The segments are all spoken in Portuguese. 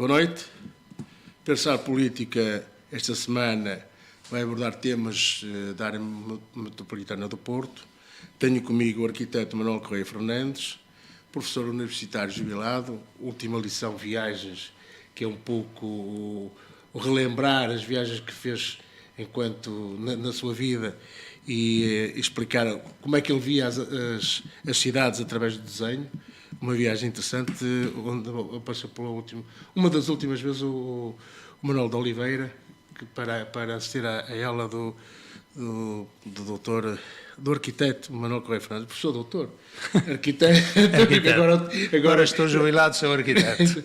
Boa noite. Pensar Política, esta semana, vai abordar temas da área metropolitana do Porto. Tenho comigo o arquiteto Manuel Correia Fernandes, professor universitário jubilado, última lição Viagens, que é um pouco o relembrar as viagens que fez enquanto na sua vida e explicar como é que ele via as cidades através do desenho. Uma viagem interessante, onde apareceu uma das últimas vezes o Manuel de Oliveira, que para assistir a ela do doutor, do arquiteto Manuel Correia Fernandes, professor doutor, arquiteto. Agora estou jubilado, sou arquiteto.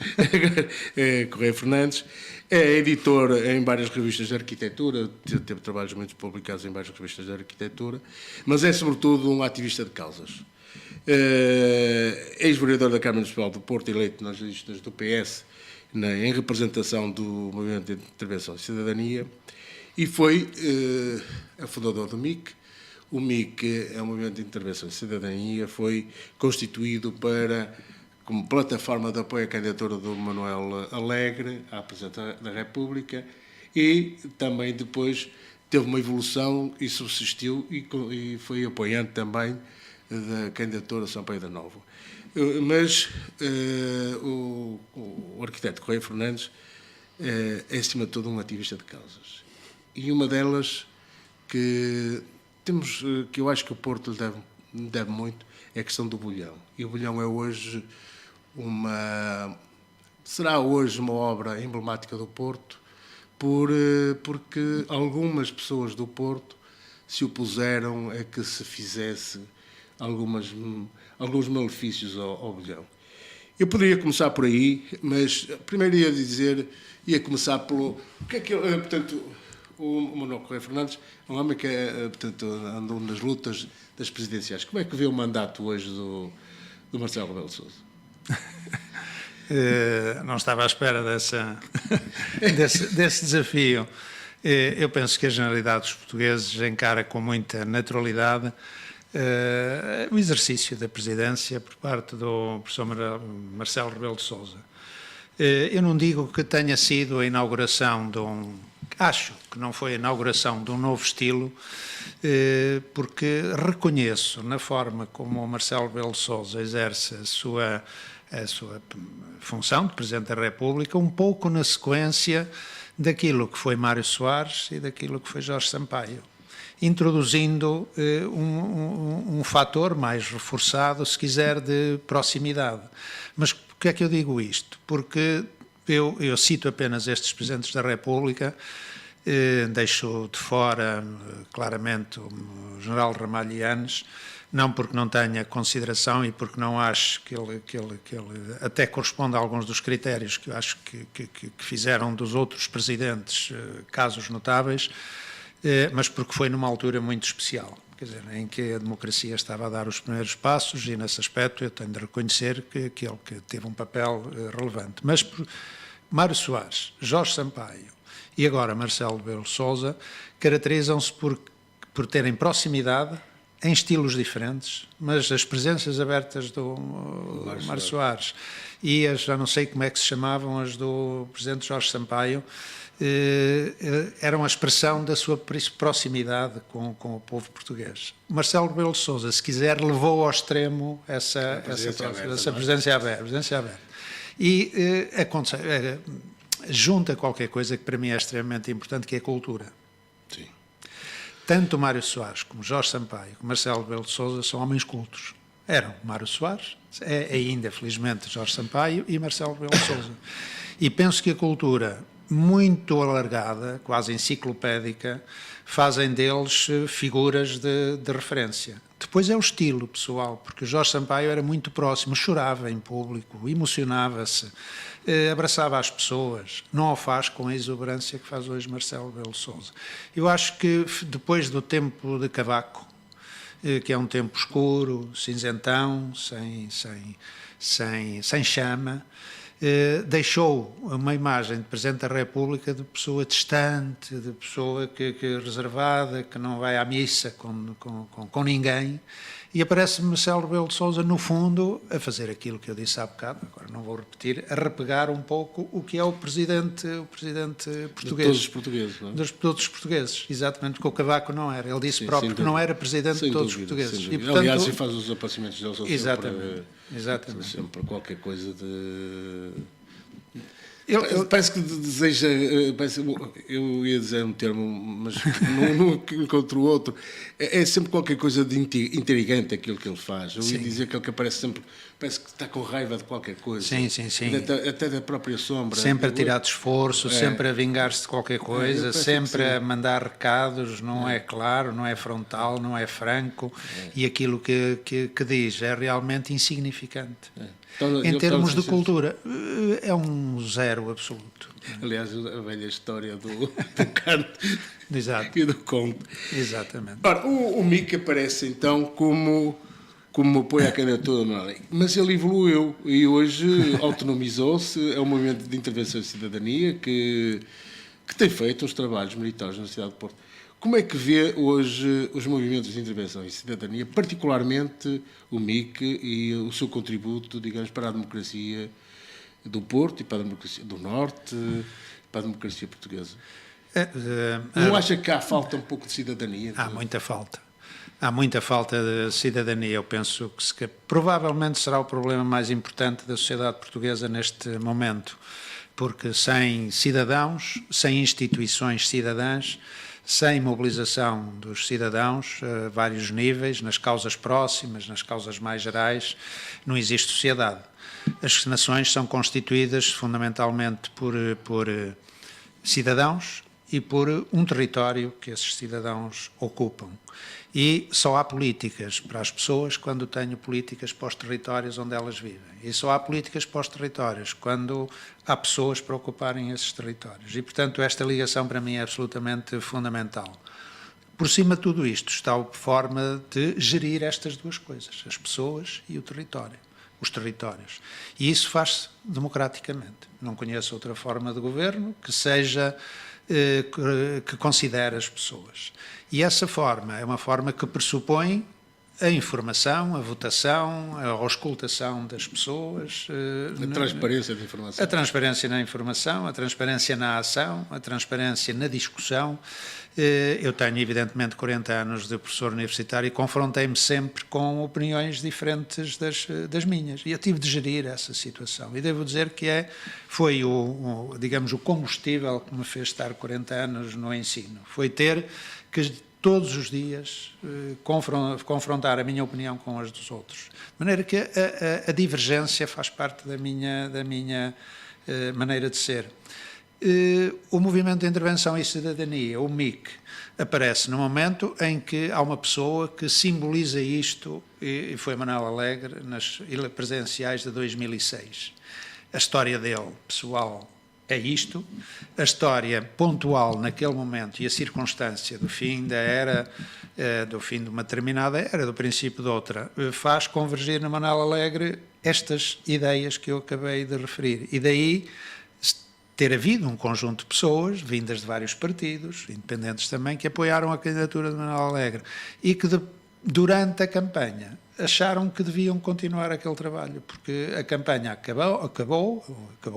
Correia Fernandes é editor em várias revistas de arquitetura, teve trabalhos muito publicados em várias revistas de arquitetura, mas é sobretudo um ativista de causas. Ex-vereador da Câmara Municipal do Porto, eleito nas listas do PS, em representação do Movimento de Intervenção e Cidadania, e foi fundador do MIC. O MIC é um Movimento de Intervenção e Cidadania, foi constituído como plataforma de apoio à candidatura do Manuel Alegre à presidência da República, e também depois teve uma evolução e subsistiu e foi apoiante também da candidatura Sampaio da Nova. Mas o arquiteto Correia Fernandes é, acima de tudo, um ativista de causas. E uma delas que eu acho que o Porto lhe deve muito é a questão do Bolhão. E o Bolhão é hoje será hoje uma obra emblemática do Porto, porque algumas pessoas do Porto se opuseram a que se fizesse alguns malefícios ao Bolhão. Eu poderia começar por aí, mas primeiro ia começar pelo... portanto, o Manuel Correia Fernandes é um homem que portanto, andou nas lutas das presidenciais. Como é que vê o mandato hoje do Marcelo Rebelo de Sousa? Não estava à espera desse desafio. Eu penso que a generalidade dos portugueses encara com muita naturalidade o exercício da presidência por parte do professor Marcelo Rebelo de Sousa. Eu não digo que tenha sido a inauguração acho que não foi a inauguração de um novo estilo, porque reconheço na forma como o Marcelo Rebelo de Sousa exerce a sua função de Presidente da República, um pouco na sequência daquilo que foi Mário Soares e daquilo que foi Jorge Sampaio, introduzindo um fator mais reforçado, se quiser, de proximidade. Mas por que é que eu digo isto? Porque eu cito apenas estes Presidentes da República, deixo de fora claramente o General Ramalhianes, não porque não tenha consideração e porque não acho que ele até corresponde a alguns dos critérios que eu acho que fizeram dos outros Presidentes casos notáveis, mas porque foi numa altura muito especial, quer dizer, em que a democracia estava a dar os primeiros passos, e nesse aspecto eu tenho de reconhecer que teve um papel relevante. Mas por Mário Soares, Jorge Sampaio e agora Marcelo Rebelo de Sousa caracterizam-se por terem proximidade em estilos diferentes, mas as presenças abertas do Mário Soares e já não sei como é que se chamavam, as do Presidente Jorge Sampaio, eram a expressão da sua proximidade com o povo português. Marcelo Rebelo de Sousa, se quiser, levou ao extremo essa presença aberta. E junta qualquer coisa que para mim é extremamente importante, que é a cultura. Sim. Tanto Mário Soares como Jorge Sampaio como Marcelo Rebelo de Sousa são homens cultos. Eram Mário Soares, ainda felizmente Jorge Sampaio e Marcelo Rebelo de Sousa. E penso que a cultura muito alargada, quase enciclopédica, fazem deles figuras de referência. Depois é o estilo pessoal, porque o Jorge Sampaio era muito próximo, chorava em público, emocionava-se, abraçava as pessoas, não o faz com a exuberância que faz hoje Marcelo Rebelo de Sousa. Eu acho que depois do tempo de Cavaco, que é um tempo escuro, cinzentão, sem chama, deixou uma imagem de Presidente da República de pessoa distante, de pessoa que reservada, que não vai à missa com ninguém, E aparece Marcelo Rebelo de Sousa, no fundo, a fazer aquilo que eu disse há bocado, agora não vou repetir, a repegar um pouco o que é o presidente português. De todos os portugueses, não é? De todos os portugueses, exatamente, porque o Cavaco não era. Ele disse próprio que não era presidente de todos os portugueses. E, portanto, aliás, e faz os aparecimentos deles exatamente. sempre qualquer coisa de... Ele parece que deseja... eu ia dizer um termo, mas não encontro outro. É sempre qualquer coisa de intrigante aquilo que ele faz. Eu ia dizer que ele que aparece sempre... Parece que está com raiva de qualquer coisa. Sim. Até da própria sombra. Sempre a tirar de esforço, sempre a vingar-se de qualquer coisa, sempre a mandar recados, não é claro, não é frontal, não é franco, e aquilo que diz é realmente insignificante. Em termos de cultura, é um zero absoluto. Aliás, a velha história do canto Exato. e do conto. Exatamente. Ora, o MIC aparece então como apoio à candidatura do Manuel Alegre. Mas ele evoluiu e hoje autonomizou-se, é um movimento de intervenção e cidadania que tem feito os trabalhos militares na cidade de Porto. Como é que vê hoje os movimentos de intervenção e cidadania, particularmente o MIC e o seu contributo, digamos, para a democracia do Porto e para a democracia do Norte, para a democracia portuguesa? Não acha que há falta um pouco de cidadania? Há muita falta. Há muita falta de cidadania. Eu penso que provavelmente será o problema mais importante da sociedade portuguesa neste momento, porque sem cidadãos, sem instituições cidadãs, sem mobilização dos cidadãos a vários níveis, nas causas próximas, nas causas mais gerais, não existe sociedade. As nações são constituídas fundamentalmente por cidadãos e por um território que esses cidadãos ocupam. E só há políticas para as pessoas quando tenho políticas para os territórios onde elas vivem. E só há políticas para os territórios quando há pessoas para ocuparem esses territórios. E, portanto, esta ligação para mim é absolutamente fundamental. Por cima de tudo isto está a forma de gerir estas duas coisas, as pessoas e o território, os territórios. E isso faz-se democraticamente. Não conheço outra forma de governo que seja... que considere as pessoas. E essa forma é uma forma que pressupõe a informação, a votação, a auscultação das pessoas. A transparência da informação. A transparência na informação, a transparência na ação, a transparência na discussão. Eu tenho, evidentemente, 40 anos de professor universitário e confrontei-me sempre com opiniões diferentes das minhas. E eu tive de gerir essa situação. E devo dizer que foi digamos, o combustível que me fez estar 40 anos no ensino. Foi ter que todos os dias confrontar a minha opinião com as dos outros. De maneira que a divergência faz parte da minha maneira de ser. O Movimento de Intervenção e Cidadania, o MIC, aparece no momento em que há uma pessoa que simboliza isto, e foi Manuel Alegre, nas presidenciais de 2006. A história dele, pessoal, é isto. A história pontual naquele momento e a circunstância do fim da era, do fim de uma determinada era, do princípio de outra, faz convergir no Manuel Alegre estas ideias que eu acabei de referir. E daí ter havido um conjunto de pessoas, vindas de vários partidos, independentes também, que apoiaram a candidatura de Manuel Alegre e que durante a campanha acharam que deviam continuar aquele trabalho, porque a campanha acabou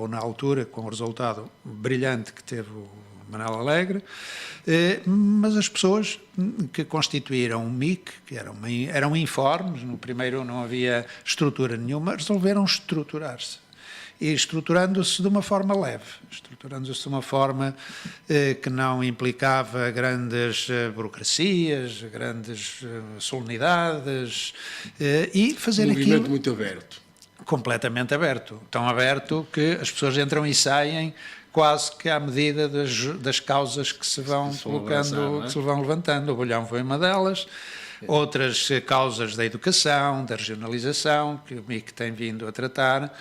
na altura com o resultado brilhante que teve o Manuel Alegre, mas as pessoas que constituíram o MIC, que eram informes, no primeiro não havia estrutura nenhuma, resolveram estruturar-se. E estruturando-se de uma forma leve, estruturando-se de uma forma que não implicava grandes burocracias, grandes solenidades, e fazer aquilo... Um movimento muito aberto. Completamente aberto. Tão aberto que as pessoas entram e saem quase que à medida das causas que se vão colocando, que se vão levantando. O Bolhão foi uma delas. Outras causas da educação, da regionalização, que o MIC tem vindo a tratar.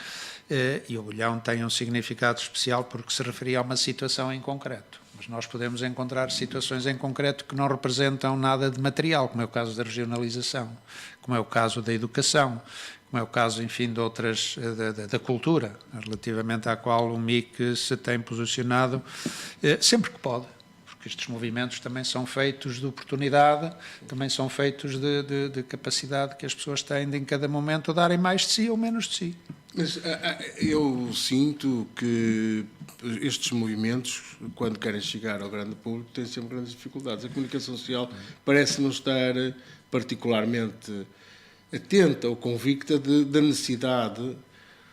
E o Bolhão tem um significado especial porque se referia a uma situação em concreto. Mas nós podemos encontrar situações em concreto que não representam nada de material, como é o caso da regionalização, como é o caso da educação, como é o caso, enfim, de outras, da cultura, relativamente à qual o MIC se tem posicionado sempre que pode, porque estes movimentos também são feitos de oportunidade, também são feitos de capacidade que as pessoas têm de, em cada momento, darem mais de si ou menos de si. Mas eu sinto que estes movimentos, quando querem chegar ao grande público, têm sempre grandes dificuldades. A comunicação social parece não estar particularmente atenta ou convicta da necessidade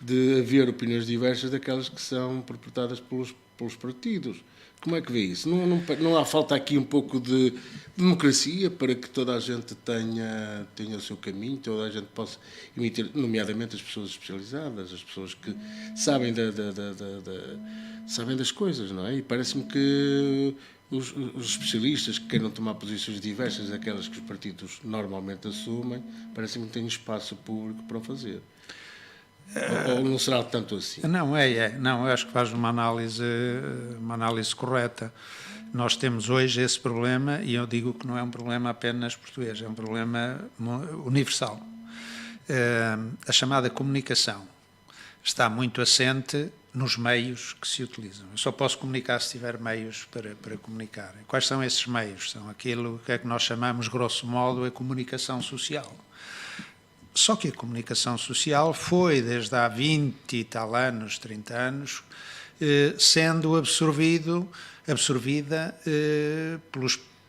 de haver opiniões diversas daquelas que são perpetradas pelos partidos. Como é que vê isso? Não há falta aqui um pouco de democracia para que toda a gente tenha o seu caminho, toda a gente possa emitir, nomeadamente as pessoas especializadas, as pessoas que sabem, sabem das coisas, não é? E parece-me que os especialistas que queiram tomar posições diversas daquelas que os partidos normalmente assumem, parece-me que têm espaço público para o fazer. Ou não será tanto assim? Não, não, eu acho que faz uma análise correta. Nós temos hoje esse problema, e eu digo que não é um problema apenas português, é um problema universal. A chamada comunicação está muito assente nos meios que se utilizam. Eu só posso comunicar se tiver meios para comunicar. E quais são esses meios? São aquilo que é que nós chamamos, grosso modo, a comunicação social. Só que a comunicação social foi, desde há 20 e tal anos, 30 anos, sendo absorvida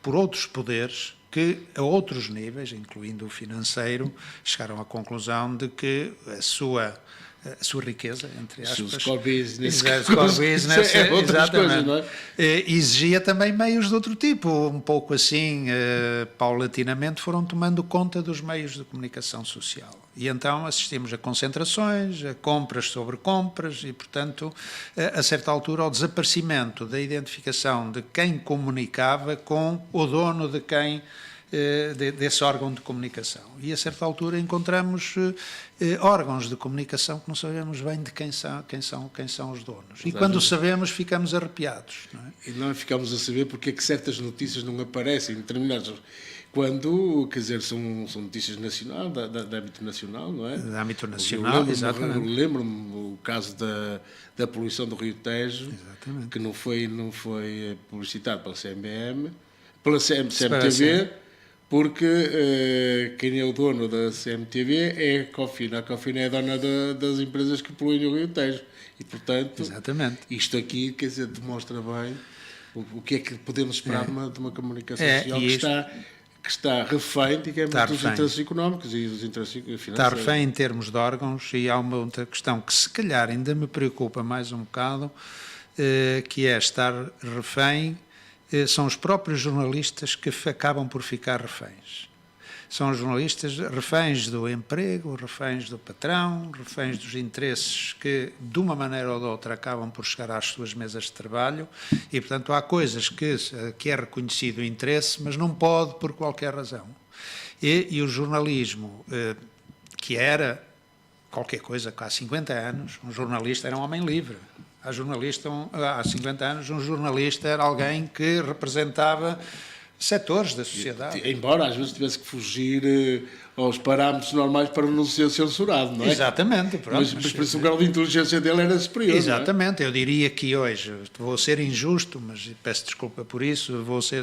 por outros poderes que, a outros níveis, incluindo o financeiro, chegaram à conclusão de que a sua riqueza, entre aspas, os core business, exatamente, coisas, não é? Exigia também meios de outro tipo, um pouco assim, paulatinamente foram tomando conta dos meios de comunicação social. E então assistimos a concentrações, a compras sobre compras e, portanto, a certa altura, ao desaparecimento da identificação de quem comunicava com o dono de quem desse órgão de comunicação. E a certa altura encontramos órgãos de comunicação que não sabemos bem de quem são os donos. E quando sabemos, ficamos arrepiados. Não é? E nós ficamos a saber porque é que certas notícias não aparecem em determinados... Quando, quer dizer, são notícias nacionais, de âmbito nacional, não é? De âmbito nacional, exatamente. Eu lembro-me o caso da poluição do Rio Tejo, exatamente, que não foi publicitado pela CMBM, pela CMTV, porque quem é o dono da CMTV é a Cofina. A Cofina é a dona das empresas que poluem o Rio Tejo. E, portanto, exatamente, isto aqui, quer dizer, demonstra bem o que é que podemos esperar de uma comunicação social que está refém, digamos, dos interesses económicos e dos interesses financeiros. Está refém em termos de órgãos, e há uma outra questão que se calhar ainda me preocupa mais um bocado, que é estar refém, são os próprios jornalistas que acabam por ficar reféns. São os jornalistas reféns do emprego, reféns do patrão, reféns dos interesses que, de uma maneira ou de outra, acabam por chegar às suas mesas de trabalho e, portanto, há coisas que é reconhecido o interesse, mas não pode por qualquer razão. E o jornalismo, que era qualquer coisa que há 50 anos, um jornalista era um homem livre. Há 50 anos, um jornalista era alguém que representava setores da sociedade. Embora às vezes tivesse que fugir aos parâmetros normais para não ser censurado, não é? Exatamente. Pronto, mas por isso o grau de inteligência dele era superior. Exatamente. Eu diria que hoje, vou ser injusto, mas peço desculpa por isso,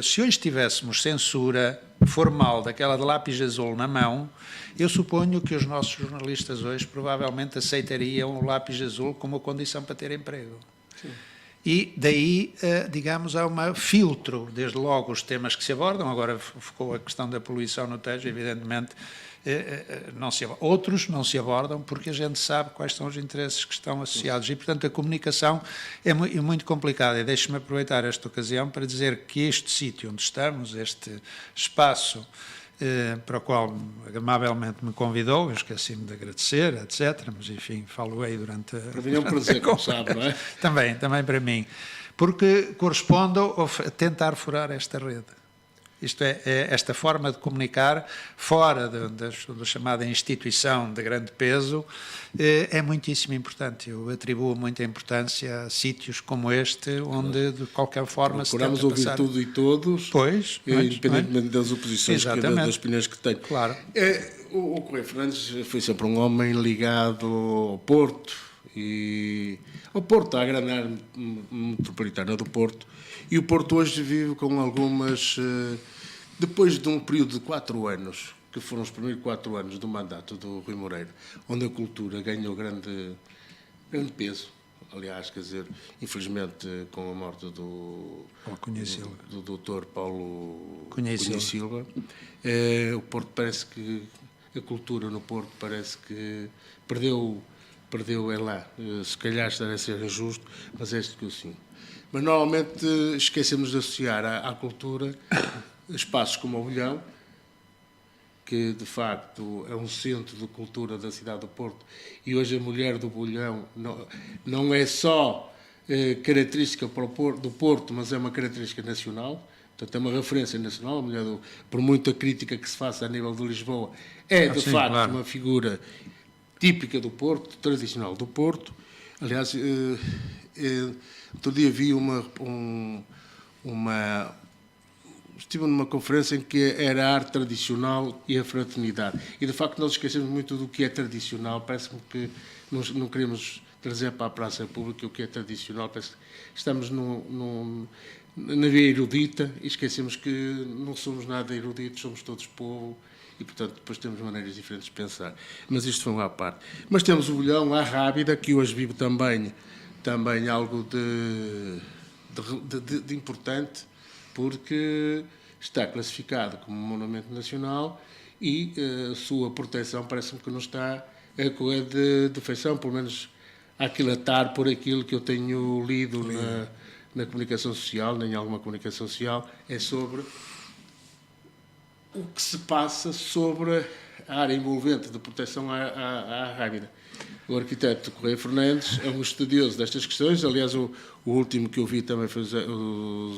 se hoje tivéssemos censura formal daquela de lápis azul na mão, eu suponho que os nossos jornalistas hoje provavelmente aceitariam o lápis azul como condição para ter emprego. Sim. E daí, digamos, há um filtro, desde logo os temas que se abordam, agora ficou a questão da poluição no Tejo, evidentemente, outros não se abordam porque a gente sabe quais são os interesses que estão associados e, portanto, a comunicação é muito complicada. E deixe-me aproveitar esta ocasião para dizer que este sítio onde estamos, este espaço para o qual amavelmente me convidou, eu esqueci-me de agradecer, etc., mas enfim, falo-ei durante... Para mim é um prazer, como sabe, não é? Também para mim, porque corresponde a tentar furar esta rede. Isto é esta forma de comunicar fora da chamada instituição de grande peso é muitíssimo importante. Eu atribuo muita importância a sítios como este, onde de qualquer forma procuramos se tenta ouvir tudo e todos, independentemente das oposições, das opiniões que tenho. Claro. O Correia Fernandes foi sempre um homem ligado ao Porto e O Porto, a grande área metropolitana do Porto, e o Porto hoje vive com algumas... Depois de um período de 4 anos, que foram os primeiros 4 anos do mandato do Rui Moreira, onde a cultura ganhou grande peso. Aliás, quer dizer, infelizmente, com a morte do Dr. Paulo Cunha Silva, o Porto parece que, a cultura no Porto parece que perdeu é lá. Se calhar estará a ser injusto, mas é isto que eu sinto. Mas normalmente esquecemos de associar à cultura espaços como o Bolhão, que de facto é um centro de cultura da cidade do Porto, e hoje a mulher do Bolhão não é só característica do Porto, mas é uma característica nacional, portanto é uma referência nacional. A mulher por muita crítica que se faça a nível de Lisboa, é de facto claro, uma figura típica do Porto, tradicional do Porto. Aliás, outro dia vi estive numa conferência em que era a arte tradicional e a fraternidade. E, de facto, nós esquecemos muito do que é tradicional. Parece-me que não queremos trazer para a praça pública o que é tradicional. Parece que estamos na via erudita e esquecemos que não somos nada eruditos, somos todos povo e, portanto, depois temos maneiras diferentes de pensar. Mas isto foi uma à parte. Mas temos o Bolhão, a Rábida, que hoje vive também algo de importante, porque está classificado como monumento nacional e a sua proteção parece-me que não está a correr de feição, pelo menos a aquilatar por aquilo que eu tenho lido na comunicação social, em alguma comunicação social, é sobre o que se passa sobre a área envolvente de proteção à Rábida. O arquiteto Correia Fernandes é um estudioso destas questões. Aliás, o último que eu vi também foi o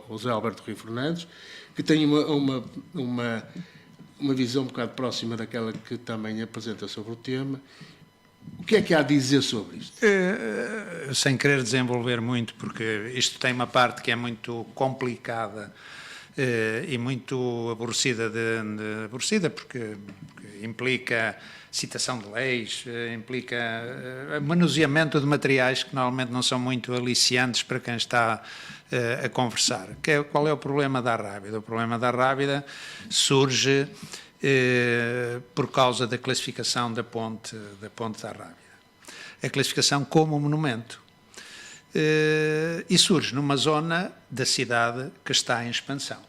José Alberto Correia Fernandes, que tem uma visão um bocado próxima daquela que também apresenta sobre o tema. O que é que há a dizer sobre isto? Sem querer desenvolver muito, porque isto tem uma parte que é muito complicada e muito aborrecida, aborrecida porque implica citação de leis, implica manuseamento de materiais que normalmente não são muito aliciantes para quem está a conversar. Qual é o problema da Rábida? O problema da Rábida surge por causa da classificação da ponte da Rábida. A classificação como monumento. E surge numa zona da cidade que está em expansão.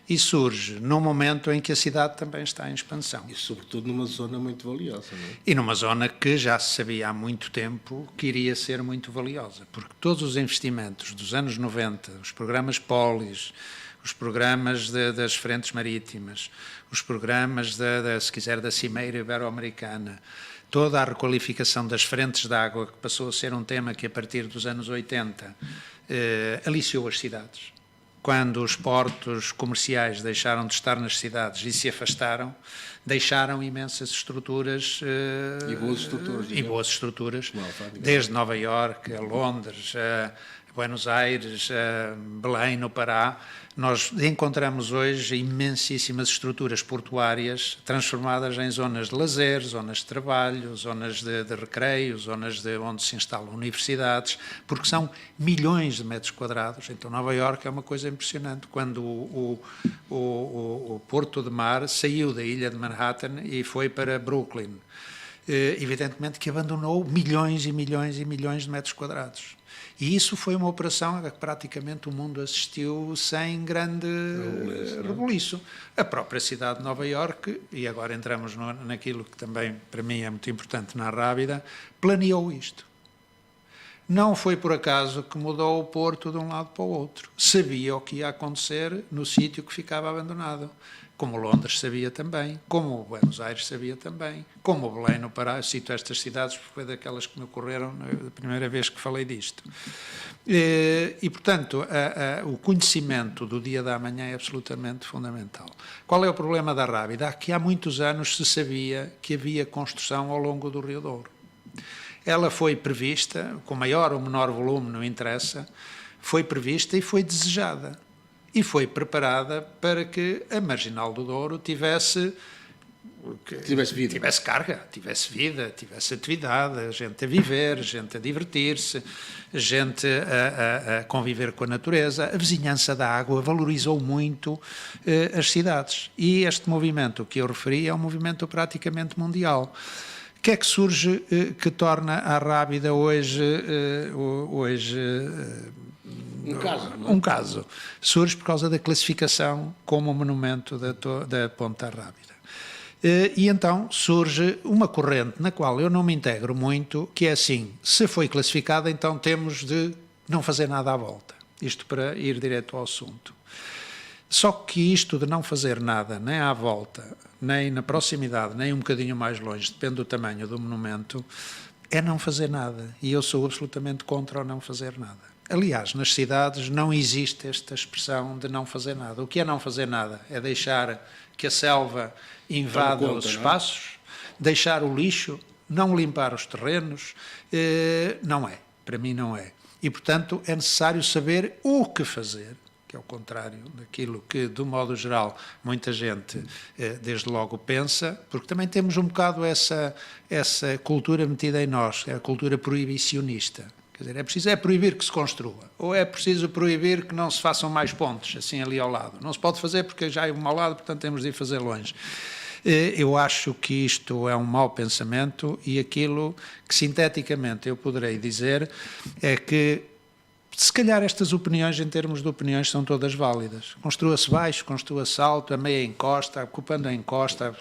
E surge num momento em que a cidade também está em expansão. E sobretudo numa zona muito valiosa, não é? E numa zona que já se sabia há muito tempo que iria ser muito valiosa, porque todos os investimentos dos anos 90, os programas Polis, os programas das frentes marítimas, os programas, se quiser, da Cimeira Ibero-Americana, toda a requalificação das frentes de água, que passou a ser um tema que a partir dos anos 80 aliciou as cidades. Quando os portos comerciais deixaram de estar nas cidades e se afastaram, deixaram imensas estruturas e boas estruturas, desde Nova Iorque a Londres, a Buenos Aires, a Belém, no Pará. Nós encontramos hoje imensíssimas estruturas portuárias transformadas em zonas de lazer, zonas de trabalho, zonas de recreio, zonas onde se instalam universidades, porque são milhões de metros quadrados. Então, Nova Iorque é uma coisa impressionante. Quando o Porto de Mar saiu da ilha de Manhattan e foi para Brooklyn, evidentemente que abandonou milhões e milhões e milhões de metros quadrados. E isso foi uma operação a que praticamente o mundo assistiu sem grande rebuliço. A própria cidade de Nova Iorque, e agora entramos naquilo que também para mim é muito importante na Rábida, planeou isto. Não foi por acaso que mudou o Porto de um lado para o outro. Sabia o que ia acontecer no sítio que ficava abandonado. Como Londres sabia também, como Buenos Aires sabia também, como Belém no Pará. Eu cito estas cidades porque foi daquelas que me ocorreram na primeira vez que falei disto. E portanto, o conhecimento do dia da manhã é absolutamente fundamental. Qual é o problema da Rábida? Que há muitos anos se sabia que havia construção ao longo do Rio Douro. Ela foi prevista, com maior ou menor volume, não interessa, foi prevista e foi desejada. E foi preparada para que a Marginal do Douro tivesse que tivesse carga, tivesse vida, tivesse atividade, gente a viver, gente a divertir-se, gente a conviver com a natureza. A vizinhança da água valorizou muito as cidades. E este movimento que eu referi é um movimento praticamente mundial. O que é que surge que torna a Rábida hoje um caso? Surge por causa da classificação como monumento da Ponta Rábida. E então surge uma corrente na qual eu não me integro muito, que é assim: se foi classificada, então temos de não fazer nada à volta. Isto para ir direto ao assunto. Só que isto de não fazer nada, nem à volta, nem na proximidade, nem um bocadinho mais longe, depende do tamanho do monumento, é não fazer nada. E eu sou absolutamente contra o não fazer nada. Aliás, nas cidades não existe esta expressão de não fazer nada. O que é não fazer nada? É deixar que a selva invada os espaços, deixar o lixo, não limpar os terrenos. Não é. Para mim não é. E, portanto, é necessário saber o que fazer, que é o contrário daquilo que, do modo geral, muita gente, desde logo, pensa, porque também temos um bocado essa cultura metida em nós, é a cultura proibicionista. Quer dizer, é preciso proibir que se construa, ou é preciso proibir que não se façam mais pontes, assim ali ao lado. Não se pode fazer porque já é um ao lado, portanto temos de ir fazer longe. Eu acho que isto é um mau pensamento e aquilo que, sinteticamente, eu poderei dizer é que, se calhar, estas opiniões, em termos de opiniões, são todas válidas. Construa-se baixo, construa-se alto, a meia encosta, ocupando a encosta.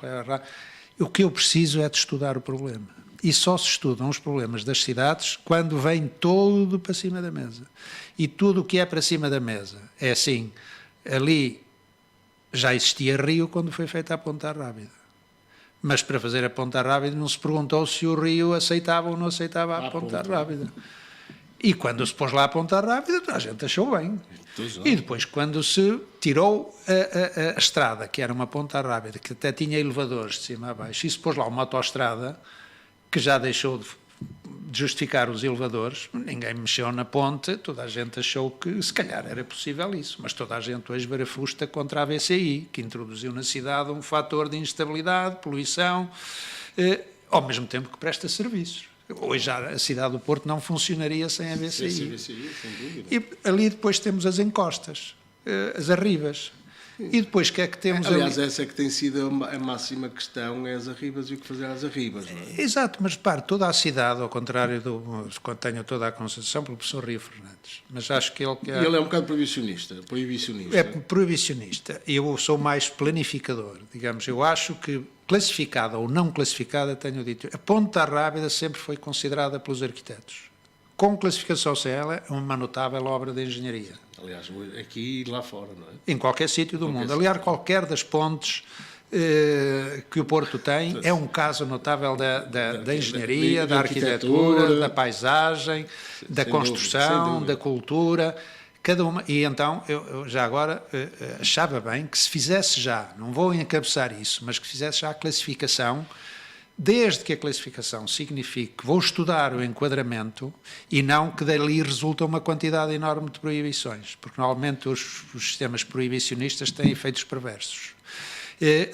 O que eu preciso é de estudar o problema. E só se estudam os problemas das cidades quando vem todo para cima da mesa. E tudo o que é para cima da mesa é assim: ali já existia rio quando foi feita a Ponta Rábida. Mas para fazer a Ponta Rábida não se perguntou se o rio aceitava ou não aceitava a Ponta Rábida. E quando se pôs lá a Ponta Rábida, a gente achou bem. E depois, quando se tirou a estrada, que era uma Ponta Rábida, que até tinha elevadores de cima a baixo, e se pôs lá uma autoestrada, que já deixou de justificar os elevadores, ninguém mexeu na ponte, toda a gente achou que se calhar era possível isso, mas toda a gente hoje barafusta contra a VCI, que introduziu na cidade um fator de instabilidade, poluição, ao mesmo tempo que presta serviços. Hoje a cidade do Porto não funcionaria sem a VCI. Sem dúvida. E ali depois temos as encostas, as arribas. E depois o que é que temos Aliás, ali? essa é que tem sido a máxima questão, é as arribas e o que fazer às arribas. Não é? Exato, mas repare, toda a cidade, ao contrário quando tenho toda a concepção pelo professor Rio Fernandes, mas acho que ele... Ele é um bocado proibicionista. É proibicionista. Eu sou mais planificador, digamos. Eu acho que classificada ou não classificada, tenho dito, a Ponta Rábida sempre foi considerada pelos arquitetos, com classificação sem ela, é uma notável obra de engenharia. Aliás, aqui e lá fora, não é? Em qualquer sítio do mundo. Aliás, qualquer das pontes que o Porto tem é um caso notável da engenharia, da arquitetura, da paisagem, da construção, da cultura, cada uma. E então, eu já agora achava bem que se fizesse já, não vou encabeçar isso, mas que fizesse já a classificação, desde que a classificação signifique que vou estudar o enquadramento e não que dali resulta uma quantidade enorme de proibições, porque normalmente os sistemas proibicionistas têm efeitos perversos.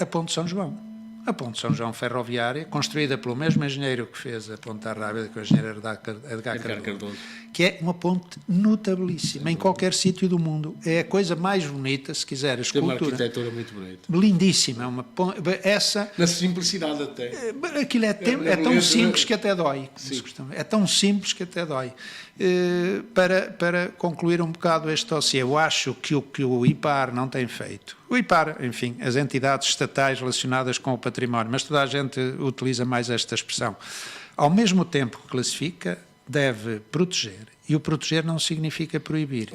A Ponte São João. A Ponte São João ferroviária, construída pelo mesmo engenheiro que fez a Ponta Rábida, que é o engenheiro Edgar Cardoso, que é uma ponte notabilíssima em qualquer sítio do mundo. É a coisa mais bonita, se quiser, a escultura. Tem uma arquitetura muito bonita. Lindíssima. Uma ponte, essa... Na simplicidade até. Aquilo é tão simples que até dói. É tão simples que até dói. Para concluir um bocado este dossiê, eu acho que o IPAR não tem feito. O IPAR, enfim, as entidades estatais relacionadas com o património, mas toda a gente utiliza mais esta expressão. Ao mesmo tempo que classifica, deve proteger. E o proteger não significa proibir.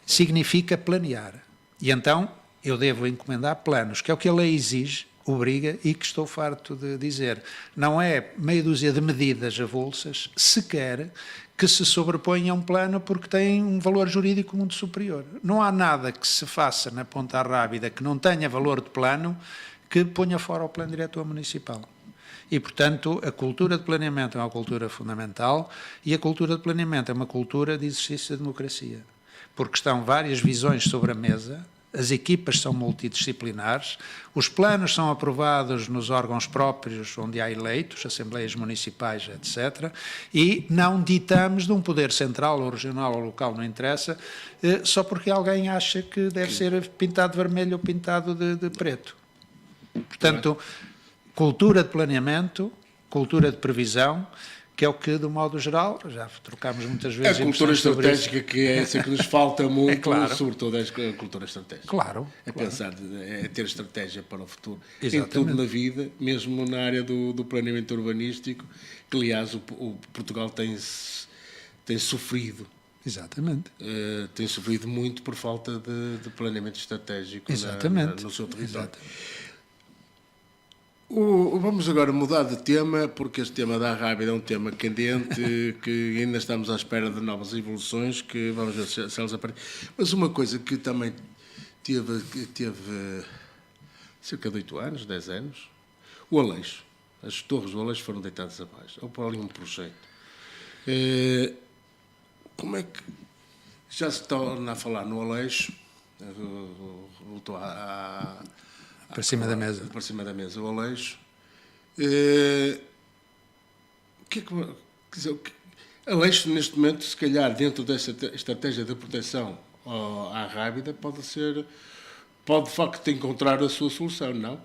Significa planear. E então eu devo encomendar planos, que é o que a lei exige, obriga e que estou farto de dizer. Não é meia dúzia de medidas avulsas, sequer, que se sobrepõem a um plano porque tem um valor jurídico muito superior. Não há nada que se faça na Ponta Rábida que não tenha valor de plano que ponha fora o plano diretor municipal. E, portanto, a cultura de planeamento é uma cultura fundamental e a cultura de planeamento é uma cultura de exercício da democracia. Porque estão várias visões sobre a mesa as equipas são multidisciplinares, os planos são aprovados nos órgãos próprios onde há eleitos, assembleias municipais, etc. E não ditamos de um poder central ou regional ou local, não interessa, só porque alguém acha que deve ser pintado de vermelho ou pintado de preto. Portanto, cultura de planeamento, cultura de previsão, que é o que, do modo geral, já trocámos muitas vezes... A cultura estratégica, que é essa que nos falta muito, claro. Sobretudo a cultura estratégica. Claro. Pensar, é ter estratégia para o futuro. Exatamente. Em tudo na vida, mesmo na área do planeamento urbanístico, que, aliás, o Portugal tem sofrido. Exatamente. Tem sofrido muito por falta de planeamento estratégico no seu território. Exatamente. Vamos agora mudar de tema, porque este tema da Arrábida é um tema candente, que ainda estamos à espera de novas evoluções, que vamos ver se elas aparecem. Mas uma coisa que também teve cerca de 8 anos, 10 anos, o Aleixo. As torres do Aleixo foram deitadas abaixo. Houve por ali um projeto. Como é que já se torna a falar no Aleixo? Voltou para cima da mesa. Para cima da mesa, o Aleixo. Aleixo, neste momento, se calhar, dentro desta estratégia de proteção à Arrábida, pode de facto encontrar a sua solução, não?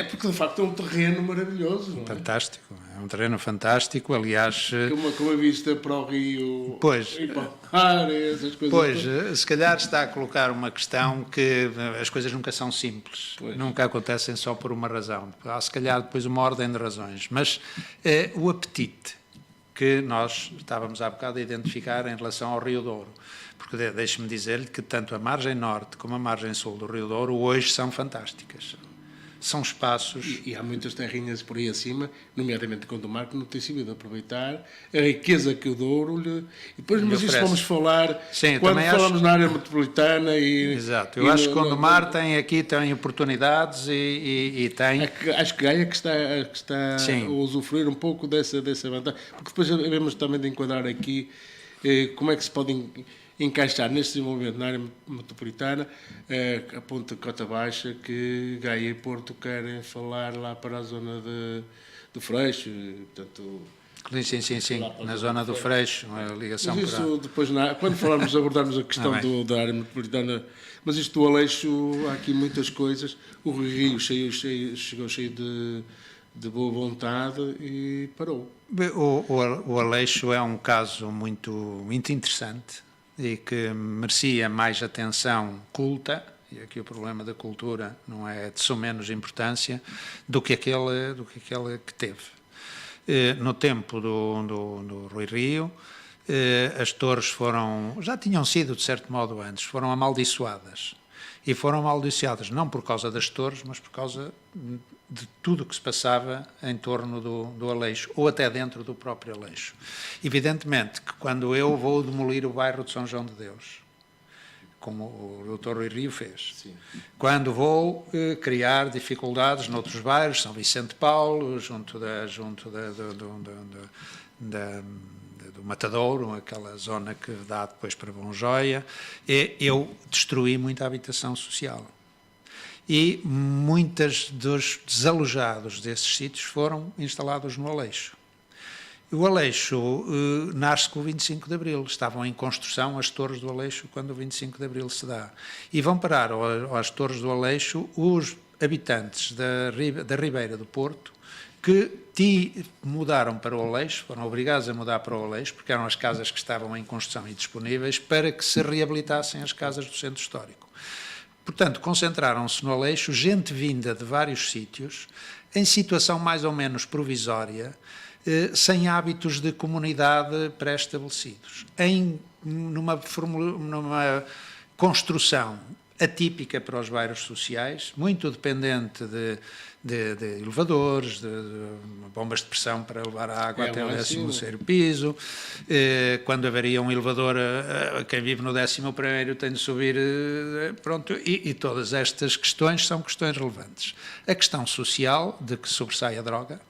Porque de facto é um terreno maravilhoso. Não é? Fantástico, é um terreno fantástico, aliás... Com uma vista para o rio, pois, e para o mar, essas coisas. Pois, se calhar está a colocar uma questão que as coisas nunca são simples, nunca acontecem só por uma razão. Há se calhar depois uma ordem de razões, mas o apetite que nós estávamos há bocado a identificar em relação ao Rio Douro, porque deixe-me dizer-lhe que tanto a margem norte como a margem sul do Rio Douro hoje são fantásticas. São espaços... E há muitas terrinhas por aí acima, nomeadamente com o Mar, que não tem sabido aproveitar a riqueza que o Douro lhe... E depois, mas isso vamos falar quando falamos na área metropolitana e... Exato, eu acho que Gondomar tem oportunidades e tem... Acho que Gaia que está a usufruir um pouco dessa vantagem, porque depois devemos também de enquadrar aqui como é que se podem encaixar neste desenvolvimento na área metropolitana a ponta de Cota Baixa, que Gaia e Porto querem falar lá para a zona do Freixo, portanto... Sim, na zona do Freixo, a ligação. Mas isso depois, quando abordarmos a questão da área metropolitana, mas isto do Aleixo, há aqui muitas coisas, o Rio chegou cheio de boa vontade e parou. O Aleixo é um caso muito interessante e que merecia mais atenção culta, e aqui o problema da cultura não é de suma menos importância do que aquele que teve. No tempo do Rui Rio, as torres já tinham sido, de certo modo antes, foram amaldiçoadas. E foram amaldiçoadas não por causa das torres, mas por causa de tudo o que se passava em torno do Aleixo, ou até dentro do próprio Aleixo. Evidentemente que quando eu vou demolir o bairro de São João de Deus, como o Dr. Rui Rio fez, sim, quando vou criar dificuldades noutros bairros, São Vicente de Paulo, junto do Matadouro, aquela zona que dá depois para Bonjoia, eu destruí muita habitação social. E muitos dos desalojados desses sítios foram instalados no Aleixo. O Aleixo nasce com o 25 de Abril. Estavam em construção as torres do Aleixo quando o 25 de Abril se dá. E vão parar às torres do Aleixo os habitantes da Ribeira do Porto que mudaram para o Aleixo, foram obrigados a mudar para o Aleixo, porque eram as casas que estavam em construção e disponíveis para que se reabilitassem as casas do centro histórico. Portanto, concentraram-se no Aleixo gente vinda de vários sítios, em situação mais ou menos provisória, sem hábitos de comunidade pré-estabelecidos, numa construção atípica para os bairros sociais, muito dependente de elevadores, de bombas de pressão para levar a água até o 13º piso. Quando haveria um elevador, quem vive no 11º tem de subir, pronto, e todas estas questões são questões relevantes. A questão social, de que sobressai a droga,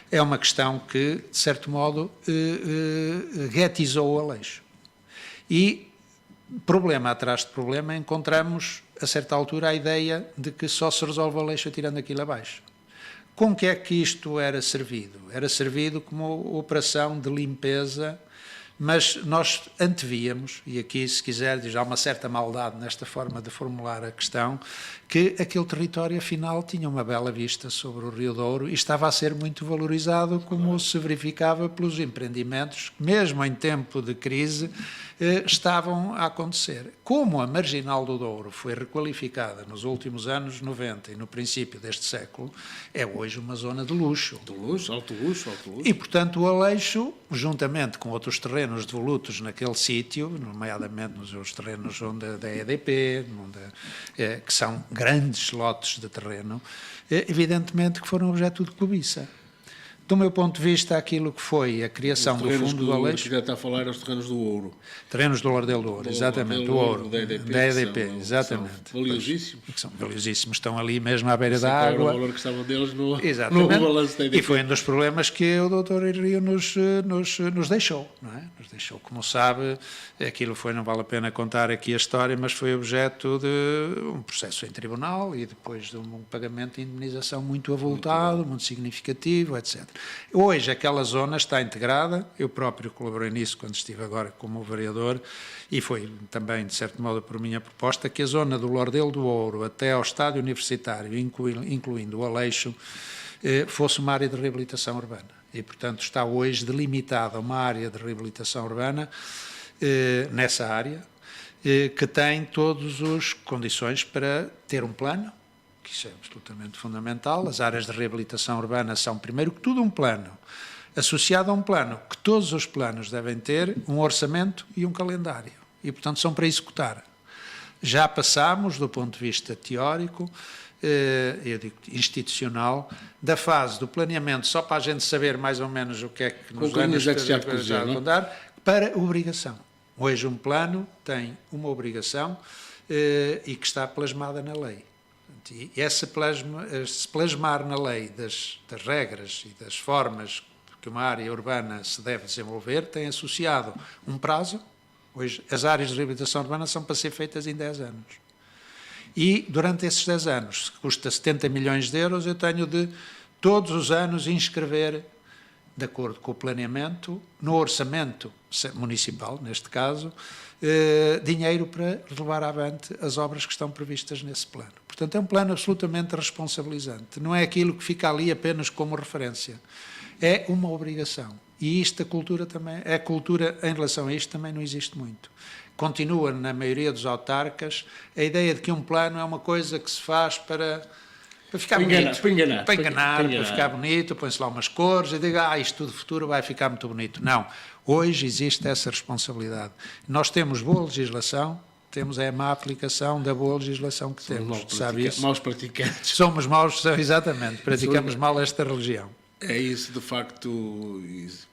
é uma questão que, de certo modo, guetizou o Aleixo. E problema atrás de problema, encontramos, a certa altura, a ideia de que só se resolve o Aleixo tirando aquilo abaixo. Com que é que isto era servido? Era servido como operação de limpeza, mas nós antevíamos, e aqui, se quiser, já há uma certa maldade nesta forma de formular a questão, que aquele território, afinal, tinha uma bela vista sobre o Rio Douro e estava a ser muito valorizado, como se verificava pelos empreendimentos, mesmo em tempo de crise, estavam a acontecer. Como a Marginal do Douro foi requalificada nos últimos anos 90 e no princípio deste século, é hoje uma zona de luxo. De luxo, alto luxo, alto luxo. E, portanto, o Aleixo, juntamente com outros terrenos devolutos naquele sítio, nomeadamente nos terrenos da EDP, que são grandes lotes de terreno, evidentemente que foram objeto de cobiça. Do meu ponto de vista, aquilo que foi a criação do Fundo do Aleixo... que já está a falar, os terrenos do ouro. Terrenos do Lardelo do Ouro, exatamente, do ouro. Da EDP, exatamente. São valiosíssimos. Que são valiosíssimos, estão ali mesmo à beira da água. Era o valor que estava deles no balanço da EDP. E foi um dos problemas que o Dr. Rio nos deixou, não é? Nos deixou, como sabe, aquilo foi, não vale a pena contar aqui a história, mas foi objeto de um processo em tribunal e depois de um pagamento de indemnização muito avultado, muito significativo, etc. Hoje aquela zona está integrada, eu próprio colaborei nisso quando estive agora como vereador e foi também, de certo modo, por minha proposta, que a zona do Lardelo do Ouro até ao estádio universitário, incluindo o Aleixo, fosse uma área de reabilitação urbana. E, portanto, está hoje delimitada uma área de reabilitação urbana nessa área, que tem todas as condições para ter um plano, que isso é absolutamente fundamental. As áreas de reabilitação urbana são, primeiro que tudo, um plano, associado a um plano, que todos os planos devem ter um orçamento e um calendário, e, portanto, são para executar. Já passámos, do ponto de vista teórico, eu digo institucional, da fase do planeamento, só para a gente saber mais ou menos o que é que nos anos já dar, para a obrigação. Hoje um plano tem uma obrigação e que está plasmada na lei. E se plasmar na lei das regras e das formas que uma área urbana se deve desenvolver, tem associado um prazo. Hoje as áreas de reabilitação urbana são para ser feitas em 10 anos. E durante esses 10 anos, que custa 70 milhões de euros, eu tenho de todos os anos inscrever, de acordo com o planeamento, no orçamento municipal, neste caso, dinheiro para levar avante as obras que estão previstas nesse plano. Portanto, é um plano absolutamente responsabilizante. Não é aquilo que fica ali apenas como referência. É uma obrigação. E isto, a cultura em relação a isto também não existe muito. Continua, na maioria dos autarcas, a ideia de que um plano é uma coisa que se faz para ficar bonito. Para enganar, para ficar bonito, põe-se lá umas cores e diga, isto tudo futuro vai ficar muito bonito. Não. Hoje existe essa responsabilidade. Nós temos boa legislação, temos a má aplicação da boa legislação que temos. Sabe isso? Maus praticantes. Somos maus, exatamente. Praticamos mal esta religião. É isso, de facto,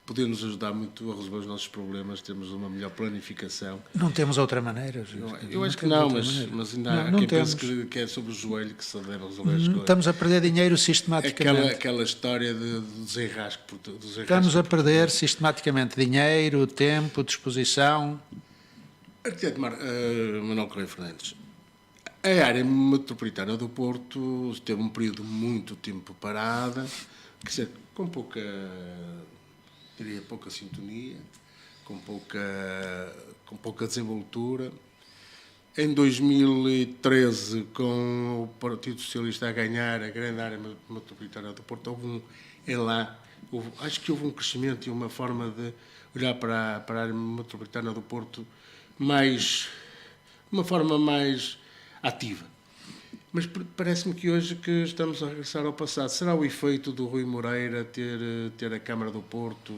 poder nos ajudar muito a resolver os nossos problemas, temos uma melhor planificação. Não temos outra maneira. Eu acho que não, mas ainda há quem pense que é sobre o joelho que se deve resolver as coisas. Estamos a perder dinheiro sistematicamente. Aquela história de desenrasque. Estamos a perder sistematicamente dinheiro, tempo, disposição. Arquiteto Manuel Correia Fernandes, a área metropolitana do Porto teve um período muito tempo parada, quer dizer, com pouca sintonia, com pouca desenvoltura. Em 2013, com o Partido Socialista a ganhar a grande área metropolitana do Porto, houve um elan, acho que houve um crescimento e uma forma de olhar para a área metropolitana do Porto uma forma mais ativa. Mas parece-me que hoje que estamos a regressar ao passado. Será o efeito do Rui Moreira ter a Câmara do Porto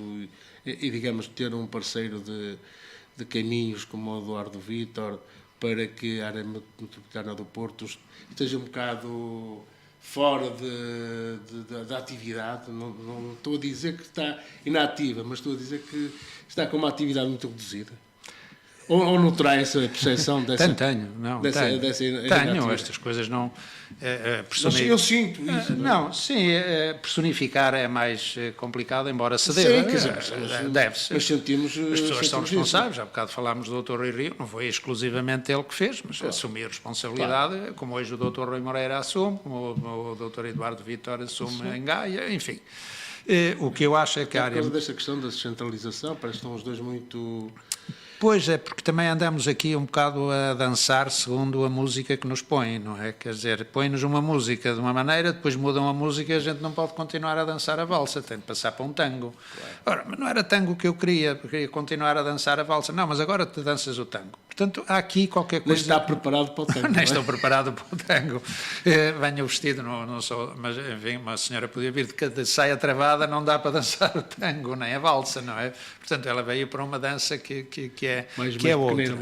e digamos, ter um parceiro de caminhos como o Eduardo Vítor para que a área metropolitana do Porto esteja um bocado fora da atividade? Não estou a dizer que está inativa, mas estou a dizer que está com uma atividade muito reduzida. Ou não terá essa percepção dessa... Tenho, Tenho, estas coisas não... Eu sinto isso. Não, sim, personificar é mais complicado, embora se Sim, deva. quer dizer, Deve-se. Mas sentimos... As pessoas são sentimos responsáveis. Há bocado falámos do Dr. Rui Rio, não foi exclusivamente ele que fez, mas assumir responsabilidade, como hoje o Dr. Rui Moreira assume, como o Dr. Eduardo Vitor assume em Gaia, enfim. O que eu acho é que a área... Por causa desta questão da descentralização, parece que estão os dois muito... Pois é, porque também andamos aqui um bocado a dançar segundo a música que nos põe, não é? Quer dizer, põe-nos uma música de uma maneira, depois mudam a música e a gente não pode continuar a dançar a valsa, tem de passar para um tango. Claro. Ora, mas não era tango que eu queria continuar a dançar a valsa. Não, mas agora te danças o tango. Portanto, há aqui qualquer coisa... Mas está preparado para o tango. Não estou preparado para o tango. Venho vestido, não sou... Mas, enfim, uma senhora podia vir de saia travada, não dá para dançar o tango, nem a valsa, não é? Portanto, ela veio para uma dança que é outra.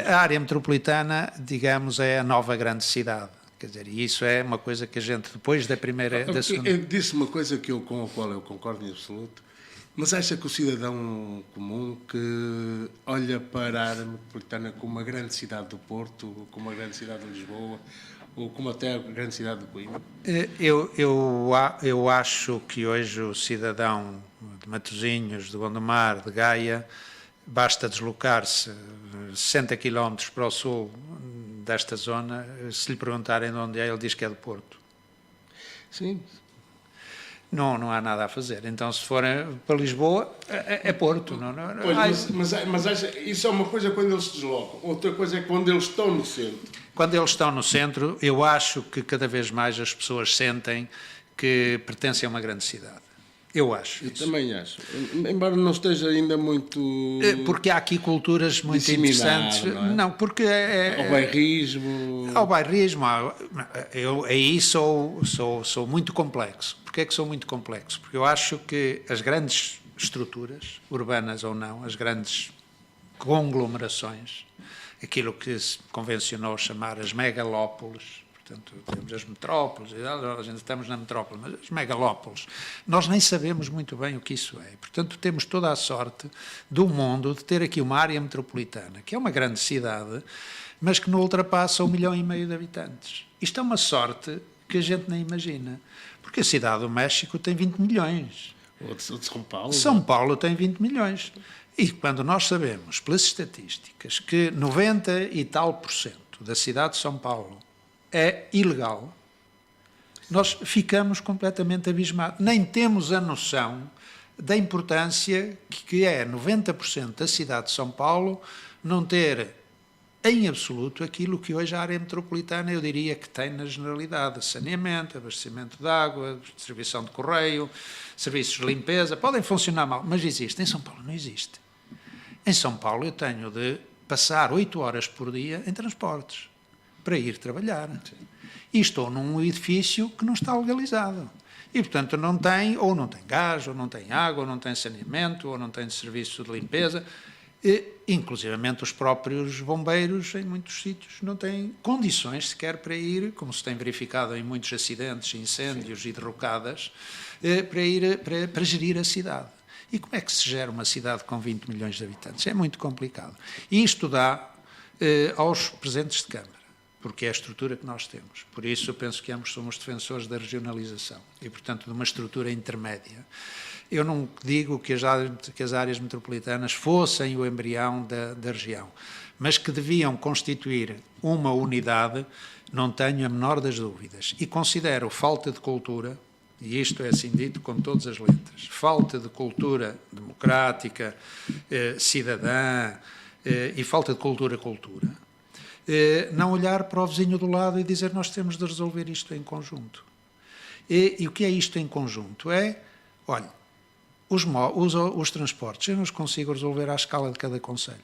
A área metropolitana, digamos, é a nova grande cidade. Quer dizer, e isso é uma coisa que a gente, depois da primeira... Disse uma coisa com a qual eu concordo em absoluto, mas acha que o cidadão comum que olha para a área metropolitana como uma grande cidade do Porto, como uma grande cidade de Lisboa, ou como até a grande cidade de Coimbra? Eu acho que hoje o cidadão de Matosinhos, de Gondomar, de Gaia, basta deslocar-se 60 km para o sul desta zona, se lhe perguntarem de onde é, ele diz que é do Porto. Sim. Não há nada a fazer. Então, se forem para Lisboa, é Porto. Mas isso é uma coisa quando eles se deslocam. Outra coisa é quando eles estão no centro. Quando eles estão no centro, eu acho que cada vez mais as pessoas sentem que pertencem a uma grande cidade. Eu acho. Eu também acho. Embora não esteja ainda muito... Porque há aqui culturas muito interessantes. Não, porque ao bairrismo... Ao bairrismo. Eu aí sou muito complexo. Porquê é que sou muito complexo? Porque eu acho que as grandes estruturas, urbanas ou não, as grandes conglomerações, aquilo que se convencionou chamar as megalópolis, portanto, temos as metrópoles, a gente estamos na metrópole, mas as megalópolis, nós nem sabemos muito bem o que isso é. Portanto, temos toda a sorte do mundo de ter aqui uma área metropolitana, que é uma grande cidade, mas que não ultrapassa 1,5 milhão de habitantes. Isto é uma sorte que a gente nem imagina, porque a cidade do México tem 20 milhões. Ou de São Paulo. São Paulo tem 20 milhões. E quando nós sabemos, pelas estatísticas, que 90 e tal % da cidade de São Paulo é ilegal, nós ficamos completamente abismados. Nem temos a noção da importância que é 90% da cidade de São Paulo não ter em absoluto aquilo que hoje a área metropolitana, eu diria que tem na generalidade: saneamento, abastecimento de água, distribuição de correio, serviços de limpeza, podem funcionar mal, mas existe. Em São Paulo não existe. Em São Paulo eu tenho de passar 8 horas por dia em transportes para ir trabalhar. E estou num edifício que não está legalizado. E, portanto, não tem gás, ou não tem água, ou não tem saneamento, ou não tem serviço de limpeza. E, inclusivamente, os próprios bombeiros, em muitos sítios, não têm condições sequer para ir, como se tem verificado em muitos acidentes, incêndios e derrocadas, para gerir a cidade. E como é que se gera uma cidade com 20 milhões de habitantes? É muito complicado. E isto dá aos presentes de Câmara, porque é a estrutura que nós temos. Por isso, eu penso que ambos somos defensores da regionalização e, portanto, de uma estrutura intermédia. Eu não digo que as áreas metropolitanas fossem o embrião da região, mas que deviam constituir uma unidade, não tenho a menor das dúvidas. E considero falta de cultura, e isto é assim dito com todas as letras, falta de cultura democrática, cidadã, e falta de cultura, não olhar para o vizinho do lado e dizer nós temos de resolver isto em conjunto. E o que é isto em conjunto? Olha, os transportes eu não os consigo resolver à escala de cada concelho.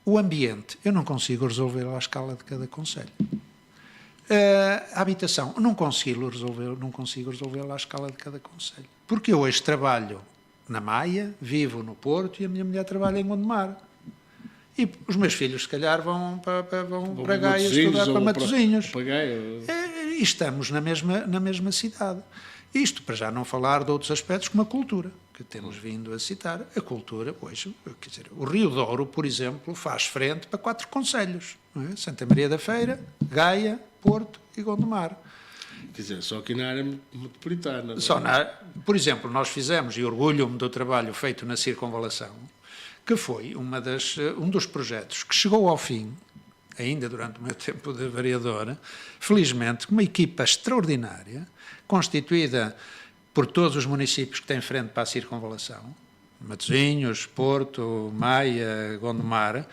O ambiente eu não consigo resolver à escala de cada concelho. A habitação eu não consigo resolver à escala de cada concelho. Porque eu hoje trabalho na Maia, vivo no Porto e a minha mulher trabalha em Gondomar. E os meus filhos, se calhar, vão para Gaia estudar para Matosinhos. E estamos na mesma cidade. Isto para já não falar de outros aspectos como a cultura, que temos vindo a citar. A cultura, pois, quer dizer, o Rio Douro, por exemplo, faz frente para 4 concelhos, não é? Santa Maria da Feira, Gaia, Porto e Gondomar. Quer dizer, só aqui na área metropolitana. Por exemplo, nós fizemos, e orgulho-me do trabalho feito na Circunvalação, que foi um dos projetos que chegou ao fim, ainda durante o meu tempo de vereador, felizmente, com uma equipa extraordinária, constituída por todos os municípios que têm frente para a Circunvalação, Matosinhos, Porto, Maia, Gondomar,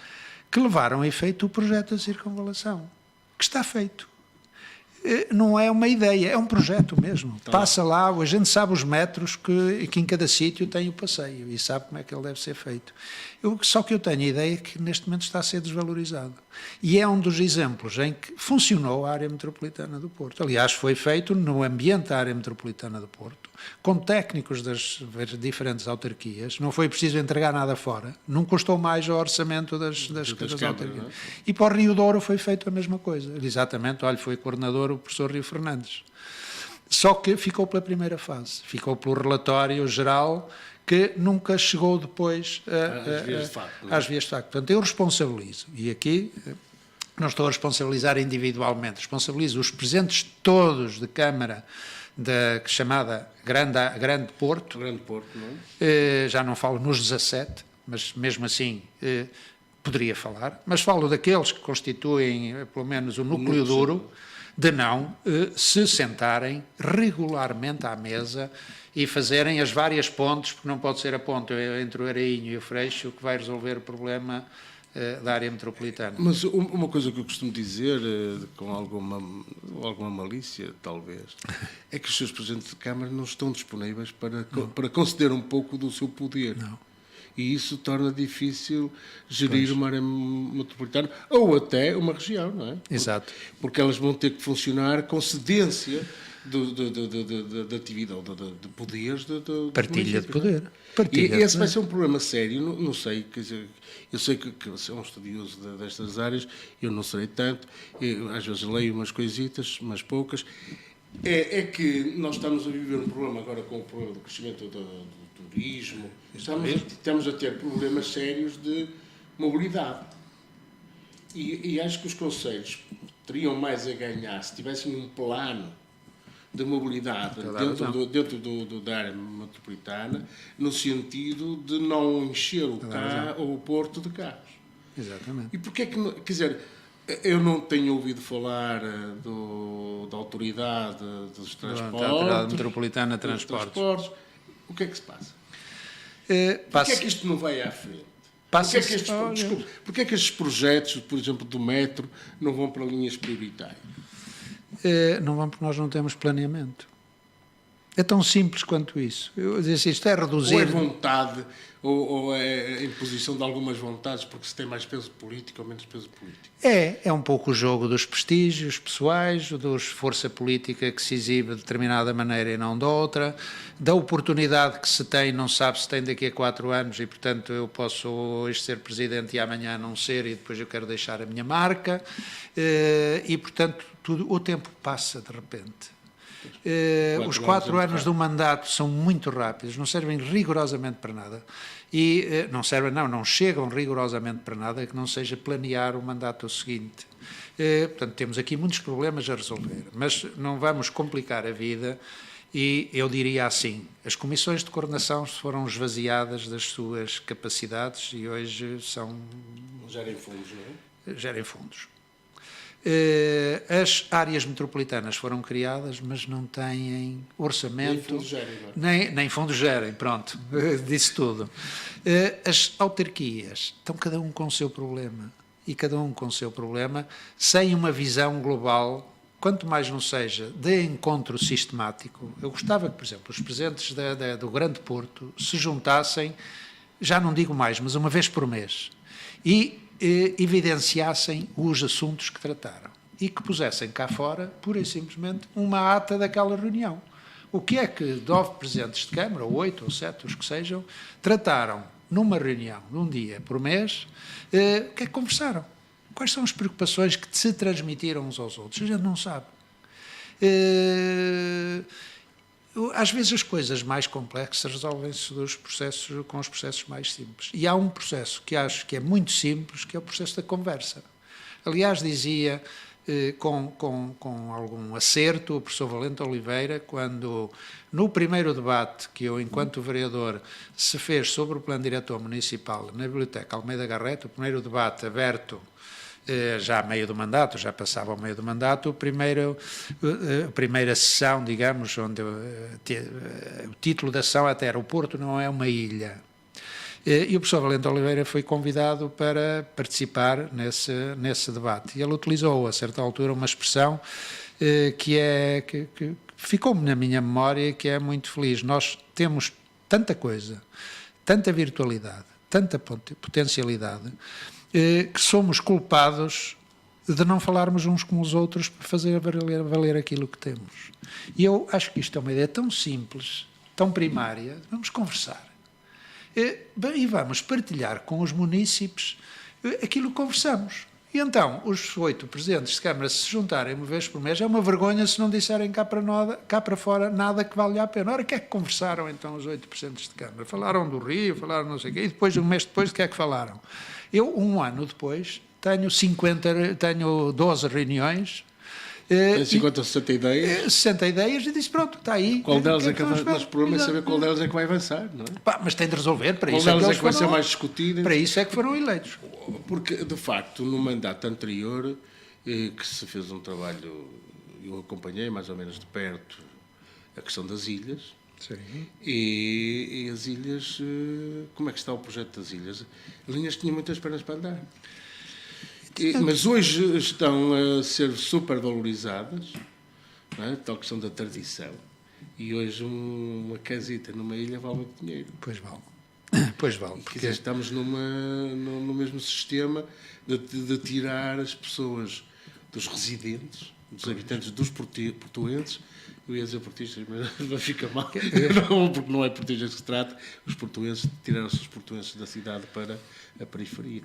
que levaram a efeito o projeto da Circunvalação, que está feito. Não é uma ideia, é um projeto mesmo. Passa lá, a gente sabe os metros que em cada sítio tem o passeio e sabe como é que ele deve ser feito. Só que eu tenho a ideia que neste momento está a ser desvalorizado. E é um dos exemplos em que funcionou a área metropolitana do Porto. Aliás, foi feito no ambiente da área metropolitana do Porto, com técnicos das diferentes autarquias. Não foi preciso entregar nada fora. Não custou mais o orçamento das autarquias. Não é? E para o Rio Douro foi feito a mesma coisa. Exatamente, olha, foi coordenador o professor Rio Fernandes. Só que ficou pela primeira fase. Ficou pelo relatório geral que nunca chegou depois às vias de facto. Portanto, eu responsabilizo, e aqui não estou a responsabilizar individualmente, responsabilizo os presentes todos de Câmara da chamada Grande Porto. Grande Porto, não é? Já não falo nos 17, mas mesmo assim poderia falar, mas falo daqueles que constituem pelo menos o núcleo duro, de não se sentarem regularmente à mesa e fazerem as várias pontes, porque não pode ser a ponte entre o Arainho e o Freixo que vai resolver o problema da área metropolitana. Mas uma coisa que eu costumo dizer, com alguma malícia, talvez, é que os seus presidentes de Câmara não estão disponíveis para conceder um pouco do seu poder. Não. E isso torna difícil gerir uma área metropolitana ou até uma região, não é? Exato. Porque elas vão ter que funcionar com cedência de atividade, de poderes. Partilha de poder. E esse vai ser um problema sério, não sei, quer dizer, eu sei que você é um estudioso destas áreas, eu não serei tanto, às vezes leio umas coisitas, mas poucas. É que nós estamos a viver um problema agora com o problema do crescimento do turismo, estamos a ter problemas sérios de mobilidade. E acho que os concelhos teriam mais a ganhar se tivessem um plano de mobilidade dentro da área metropolitana, no sentido de não encher o porto de carros. Exatamente. E porquê que, quer dizer, eu não tenho ouvido falar da autoridade dos transportes. Da autoridade metropolitana de transportes. O que é que se passa? Porquê é que isto não vai à frente? Porquê é que estes projetos, por exemplo, do metro, não vão para linhas prioritárias? Não vão porque nós não temos planeamento. É tão simples quanto isso. Eu disse, isto é reduzir... Ou é vontade, ou é a imposição de algumas vontades, porque se tem mais peso político ou menos peso político? É um pouco o jogo dos prestígios pessoais, dos força política que se exibe de determinada maneira e não de outra, da oportunidade que se tem, não sabe se tem daqui a 4 anos e, portanto, eu posso hoje ser presidente e amanhã não ser e depois eu quero deixar a minha marca e, portanto, o tempo passa de repente. Os 4 anos do mandato são muito rápidos, não servem rigorosamente para nada e não chegam rigorosamente para nada que não seja planear o mandato seguinte. Portanto, temos aqui muitos problemas a resolver, mas não vamos complicar a vida e eu diria assim, as comissões de coordenação foram esvaziadas das suas capacidades e hoje são... Gerem fundos, não é? Gerem fundos. As áreas metropolitanas foram criadas, mas não têm orçamento, nem fundos gerem, pronto, disse tudo. As autarquias estão cada um com o seu problema, e cada um com o seu problema, sem uma visão global, quanto mais não seja de encontro sistemático. Eu gostava que, por exemplo, os presentes do Grande Porto se juntassem, já não digo mais, mas uma vez por mês, e evidenciassem os assuntos que trataram e que pusessem cá fora, pura e simplesmente, uma ata daquela reunião. O que é que 9 presidentes de Câmara, ou 8 ou 7, os que sejam, trataram numa reunião, num dia por mês, o que é que conversaram? Quais são as preocupações que se transmitiram uns aos outros? A gente não sabe. às vezes as coisas mais complexas resolvem-se com os processos mais simples. E há um processo que acho que é muito simples, que é o processo da conversa. Aliás, dizia com algum acerto o professor Valente Oliveira, quando no primeiro debate que eu, enquanto vereador, se fez sobre o plano diretor municipal na Biblioteca Almeida Garrett, o primeiro debate aberto já a meio do mandato, já passava ao meio do mandato, a primeira sessão, digamos, onde o título da sessão até era "O Porto não é uma ilha". E o professor Valente Oliveira foi convidado para participar nesse debate. E ele utilizou, a certa altura, uma expressão que ficou-me na minha memória, que é muito feliz. Nós temos tanta coisa, tanta virtualidade, tanta potencialidade, que somos culpados de não falarmos uns com os outros para fazer valer aquilo que temos. E eu acho que isto é uma ideia tão simples, tão primária. Vamos conversar. E vamos partilhar com os munícipes aquilo que conversamos. E então, os 8 presidentes de Câmara se juntarem uma vez por mês, é uma vergonha se não disserem cá para fora nada que valha a pena. Ora, o que é que conversaram então os 8 presidentes de Câmara? Falaram do Rio, falaram não sei o quê, e depois, um mês depois, o que é que falaram? Eu, um ano depois, tenho 12 reuniões. 50 ou 60 ideias. 60 ideias e disse, pronto, está aí. Qual delas é que vai avançar? Mas o problema é saber qual delas é que vai avançar, não é? Mas tem de resolver, para qual isso delas é que vai ser mais discutida. Para isso é que foram eleitos. Porque, de facto, no mandato anterior, que se fez um trabalho, eu acompanhei mais ou menos de perto a questão das ilhas. Sim. E as ilhas, como é que está o projeto das ilhas? As ilhas tinham muitas pernas para andar. Mas hoje estão a ser supervalorizadas, não é? Tal questão da tradição. E hoje uma casita numa ilha vale muito dinheiro. Pois vale. Pois vale. Porque estamos no mesmo sistema de tirar as pessoas dos residentes, dos habitantes, dos portuenses. Eu ia dizer portistas, mas não fica mal. Não, porque não é portistas que se trata. Os portuenses, tiraram-se os portuenses da cidade para a periferia.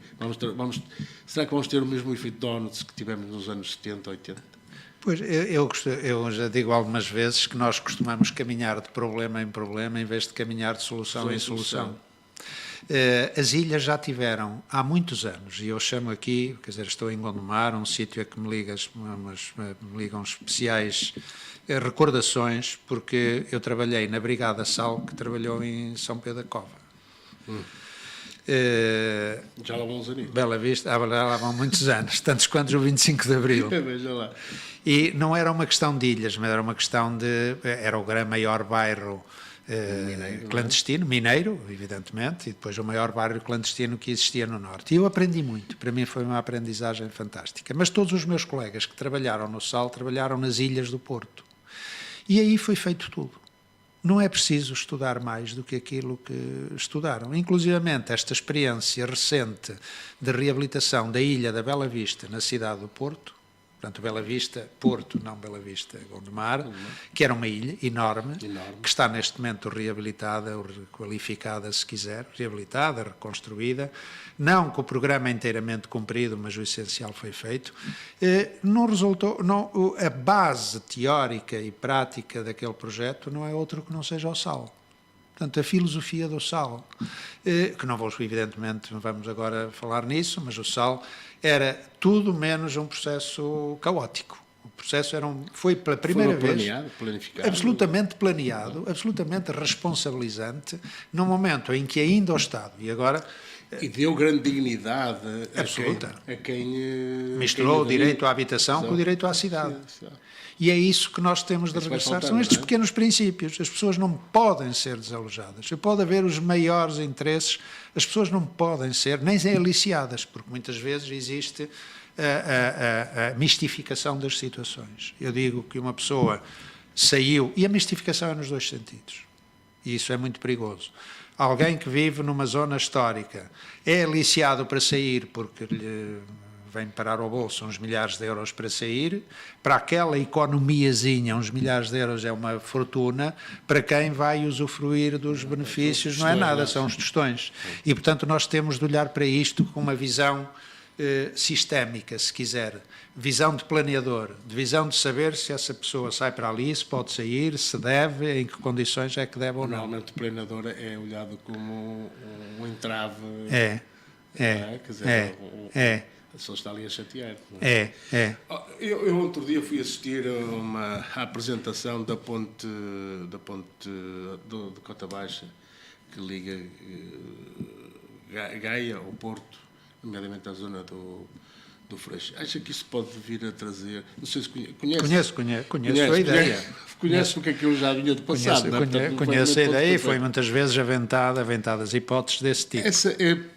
Será que vamos ter o mesmo efeito donuts que tivemos nos anos 70, 80? Pois, eu já digo algumas vezes que nós costumamos caminhar de problema em problema em vez de caminhar de solução em solução. As ilhas já tiveram há muitos anos, e eu chamo aqui, quer dizer, estou em Gondomar, um sítio a que me ligam especiais recordações, porque eu trabalhei na Brigada Sal, que trabalhou em São Pedro da Cova. Já lá vão uns anos. Bela Vista, já lá vão muitos anos, tantos quantos o 25 de Abril. Veja lá. E não era uma questão de ilhas, mas era uma questão era o maior bairro mineiro, clandestino, mineiro, evidentemente, e depois o maior bairro clandestino que existia no Norte. E eu aprendi muito, para mim foi uma aprendizagem fantástica. Mas todos os meus colegas que trabalharam no Sal, trabalharam nas ilhas do Porto. E aí foi feito tudo. Não é preciso estudar mais do que aquilo que estudaram. Inclusivamente, esta experiência recente de reabilitação da ilha da Bela Vista, na cidade do Porto, portanto, Bela Vista, Porto, não Bela Vista, Gondomar, que era uma ilha enorme, que está neste momento reabilitada, ou requalificada, se quiser, reabilitada, reconstruída, não com o programa inteiramente cumprido, mas o essencial foi feito. Não resultou, a base teórica e prática daquele projeto não é outro que não seja o sal. Portanto, a filosofia do sal, que não vamos, evidentemente, não vamos agora falar nisso, mas o sal era tudo menos um processo caótico. O processo foi pela primeira vez planificado, absolutamente planeado, absolutamente responsabilizante, num momento em que ainda o Estado, e agora... E deu grande dignidade a quem misturou o direito à habitação com o direito à cidade. E é isso que nós temos de regressar. São estes pequenos princípios. As pessoas não podem ser desalojadas. Pode haver os maiores interesses, as pessoas não podem ser, nem ser aliciadas, porque muitas vezes existe a mistificação das situações. Eu digo que uma pessoa saiu, e a mistificação é nos dois sentidos, e isso é muito perigoso. Alguém que vive numa zona histórica é aliciado para sair porque lhe vem parar ao bolso uns milhares de euros para sair, para aquela economiazinha uns milhares de euros é uma fortuna, para quem vai usufruir dos benefícios não é nada, são os tostões. E, portanto, nós temos de olhar para isto com uma visão sistémica, se quiser, visão de planeador, de visão de saber se essa pessoa sai para ali, se pode sair, se deve, em que condições é que deve ou não. Normalmente o planeador é olhado como um entrave. Quer dizer, a pessoa está ali a chatear. Eu outro dia fui assistir a uma apresentação da ponte de Cota Baixa, que liga Gaia ao Porto, nomeadamente à zona do Freixo. Acha que isso pode vir a trazer... Não sei se conhece. Conheço a ideia. Conhece porque é que eu já vinha de passado. Conheço a ideia e foi muitas vezes aventadas hipóteses desse tipo.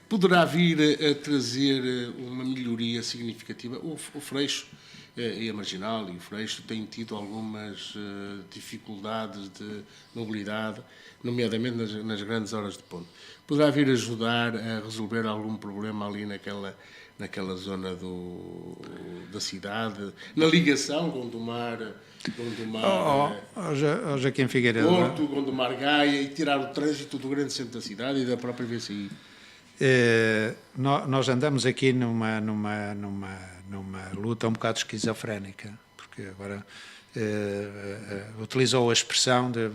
Poderá vir a trazer uma melhoria significativa. O Freixo e a Marginal e o Freixo têm tido algumas dificuldades de mobilidade, nomeadamente nas grandes horas de ponte. Poderá vir ajudar a resolver algum problema ali naquela zona da cidade, na ligação Gondomar, Joaquim Figueiredo, Porto, Gondomar, Gaia, e tirar o trânsito do grande centro da cidade e da própria VCI. Nós andamos aqui numa luta um bocado esquizofrénica, porque agora utilizou a expressão de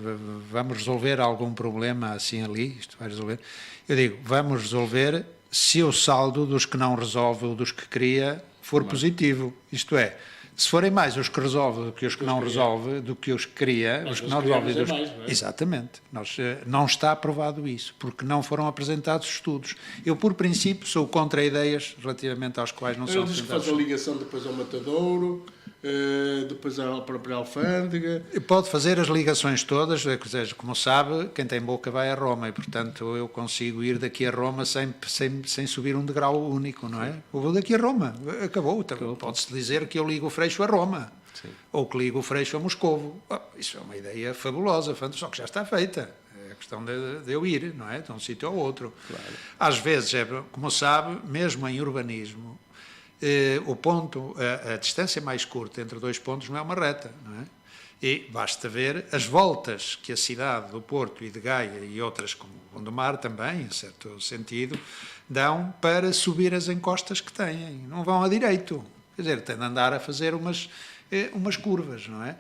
vamos resolver algum problema assim ali, isto vai resolver. Eu digo, vamos resolver se o saldo dos que não resolve ou dos que cria for positivo, isto é, se forem mais os que resolvem do que os que não resolve, do que os que cria, os que não resolvem... Exatamente. Não está aprovado isso, porque não foram apresentados estudos. Eu, por princípio, sou contra ideias relativamente aos quais não são apresentados. Ele diz que faz a ligação depois ao Matadouro, depois à própria Alfândega... Pode fazer as ligações todas, como sabe, quem tem boca vai a Roma, e, portanto, eu consigo ir daqui a Roma sem subir um degrau único, não é? Eu vou daqui a Roma, acabou. Pode-se dizer que eu ligo o Freixo a Roma, ou que ligo o Freixo a Moscovo. Isso é uma ideia fabulosa, só que já está feita. É questão de eu ir, não é? De um sítio ao outro. Claro. Às vezes, como sabe, mesmo em urbanismo, a distância mais curta entre dois pontos não é uma reta, não é? E basta ver as voltas que a cidade do Porto e de Gaia e outras como Gondomar também, em certo sentido, dão para subir as encostas que têm. Não vão a direito. Quer dizer, tem de andar a fazer umas curvas, não é?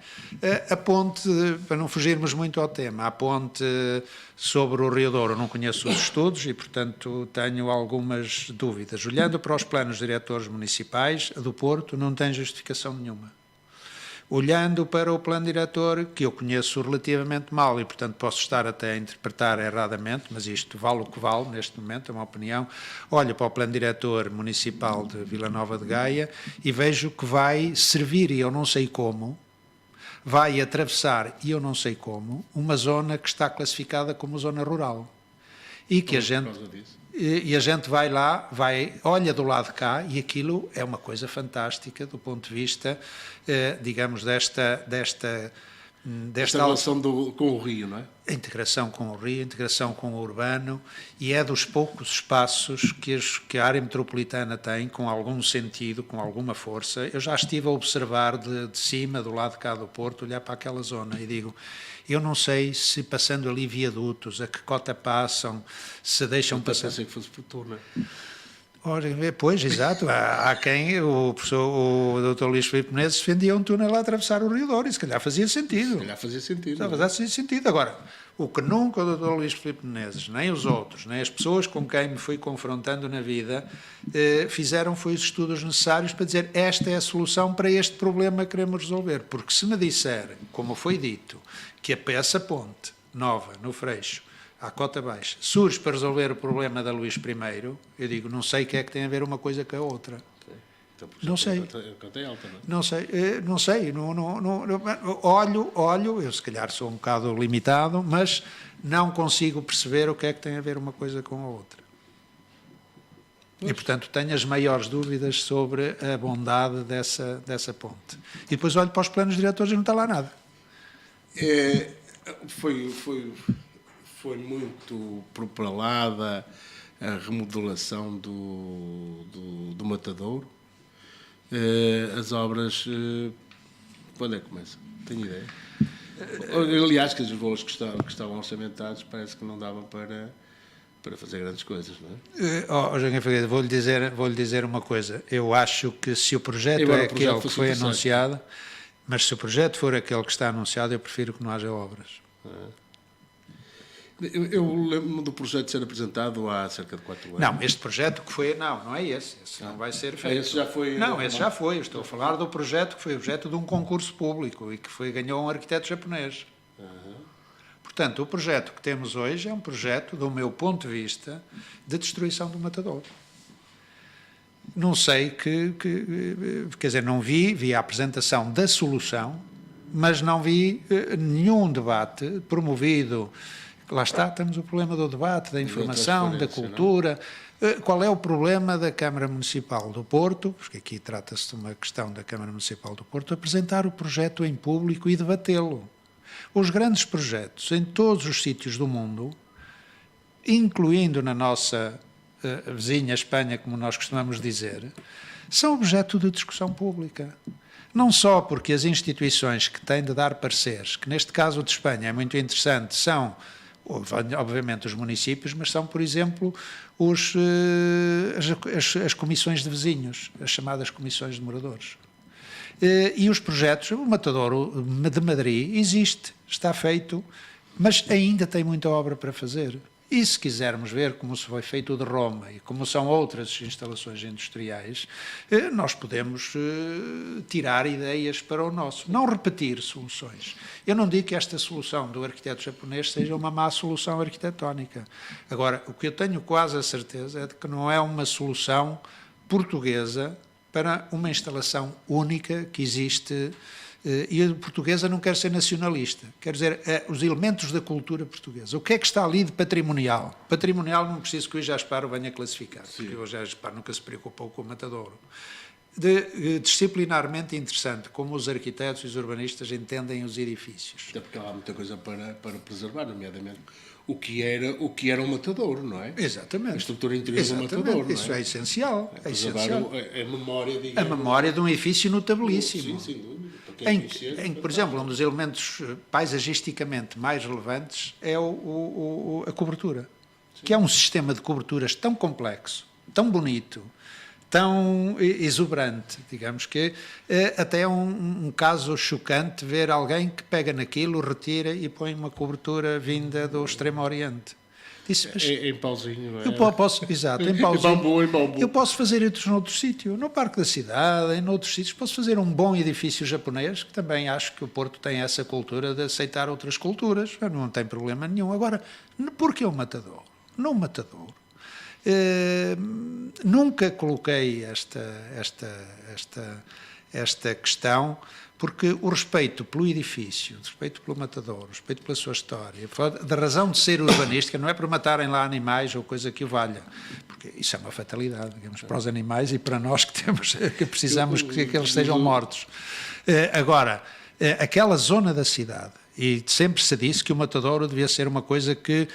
A ponte, para não fugirmos muito ao tema, a ponte sobre o Rio Douro, não conheço os estudos e, portanto, tenho algumas dúvidas. Olhando para os planos diretores municipais, a do Porto não tem justificação nenhuma. Olhando para o plano diretor, que eu conheço relativamente mal e, portanto, posso estar até a interpretar erradamente, mas isto vale o que vale neste momento, é uma opinião, olho para o plano diretor municipal de Vila Nova de Gaia e vejo que vai servir, e eu não sei como, vai atravessar, e eu não sei como, uma zona que está classificada como zona rural. E que a gente vai lá, olha do lado de cá, e aquilo é uma coisa fantástica do ponto de vista, digamos, desta relação com o Rio, não é? A integração com o Rio, a integração com o urbano, e é dos poucos espaços que a área metropolitana tem, com algum sentido, com alguma força. Eu já estive a observar de cima, do lado de cá do Porto, olhar para aquela zona e digo, eu não sei se passando ali viadutos, a que cota passam, se deixam passar... Eu pensei que fosse por turno. Pois, exato. Há quem, o Dr. Luís Filipe Menezes defendia um túnel a atravessar o Rio Douro, e se calhar fazia sentido. Fazia sentido. Agora, o que nunca o Dr. Luís Filipe Menezes, nem os outros, nem as pessoas com quem me fui confrontando na vida, fizeram foi os estudos necessários para dizer esta é a solução para este problema que queremos resolver. Porque se me disserem, como foi dito, que essa ponte nova, no Freixo, à Cota Baixa, surge para resolver o problema da Luís I, eu digo, não sei o que é que tem a ver uma coisa com a outra. Então, não sei. Não sei. Olho, eu se calhar sou um bocado limitado, mas não consigo perceber o que é que tem a ver uma coisa com a outra. E, portanto, tenho as maiores dúvidas sobre a bondade dessa ponte. E depois olho para os planos diretores e não está lá nada. Foi muito propalada a remodelação do Matadouro. As obras, quando é que começam? Tenho ideia. Aliás, que os voos que estavam orçamentados parece que não davam para fazer grandes coisas, não Joaquim Figueiredo, vou-lhe dizer uma coisa. Eu acho que se o projeto Embora é o projeto aquele que fosse foi interessante. anunciado, mas se o projeto for aquele que está anunciado, eu prefiro que não haja obras. Eu lembro-me do projeto ser apresentado há cerca de 4 anos. Não, este projeto que foi... Não é esse. Esse não vai ser feito. Esse já foi... Não, esse já foi. Eu estou a falar do projeto que foi objeto de um concurso público e que ganhou um arquiteto japonês. Portanto, o projeto que temos hoje é um projeto, do meu ponto de vista, de destruição do Matadouro. Não sei quer dizer, não vi a apresentação da solução, mas não vi nenhum debate promovido. Lá está, temos o problema do debate, da informação, da cultura. Qual é o problema da Câmara Municipal do Porto? Porque aqui trata-se de uma questão da Câmara Municipal do Porto, apresentar o projeto em público e debatê-lo. Os grandes projetos em todos os sítios do mundo, incluindo na nossa vizinha Espanha, como nós costumamos dizer, são objeto de discussão pública. Não só porque as instituições que têm de dar pareceres, que neste caso o de Espanha é muito interessante, são, obviamente, os municípios, mas são, por exemplo, as comissões de vizinhos, as chamadas comissões de moradores. E os projetos, o Matadouro de Madrid existe, está feito, mas ainda tem muita obra para fazer. E se quisermos ver como se foi feito o de Roma e como são outras instalações industriais, nós podemos tirar ideias para o nosso, não repetir soluções. Eu não digo que esta solução do arquiteto japonês seja uma má solução arquitetónica. Agora, o que eu tenho quase a certeza é de que não é uma solução portuguesa para uma instalação única que existe. E a portuguesa não quer ser nacionalista, quer dizer, os elementos da cultura portuguesa. O que é que está ali de patrimonial? Patrimonial não preciso que o Jaspar venha classificar, porque o Jaspar nunca se preocupou com o Matadouro. Disciplinarmente interessante, como os arquitetos e os urbanistas entendem os edifícios. Até porque há muita coisa para preservar, nomeadamente o que era o Matadouro, não é? Exatamente. A estrutura interior do Matadouro, não é? Isso é essencial. É essencial. A memória, digamos. A memória de um edifício notabilíssimo. Sim, sem dúvida. Em que, por exemplo, um dos elementos paisagisticamente mais relevantes é a cobertura, que é um sistema de coberturas tão complexo, tão bonito, tão exuberante, digamos que até é um caso chocante ver alguém que pega naquilo, retira e põe uma cobertura vinda do Extremo Oriente. Disse, em pauzinho, não é? Exato, em pauzinho. Em bambu. Eu posso fazer isso noutro sítio, no Parque da Cidade, em outros sítios. Posso fazer um bom edifício japonês, que também acho que o Porto tem essa cultura de aceitar outras culturas, não tem problema nenhum. Agora, porquê o Matadouro? Não o Matadouro. Nunca coloquei esta questão, porque o respeito pelo edifício, o respeito pelo Matadouro, o respeito pela sua história, da razão de ser urbanística, não é por matarem lá animais ou coisa que o valha, porque isso é uma fatalidade, digamos, para os animais e para nós que precisamos que eles sejam mortos. Agora, aquela zona da cidade, e sempre se disse que o Matadouro devia ser uma coisa que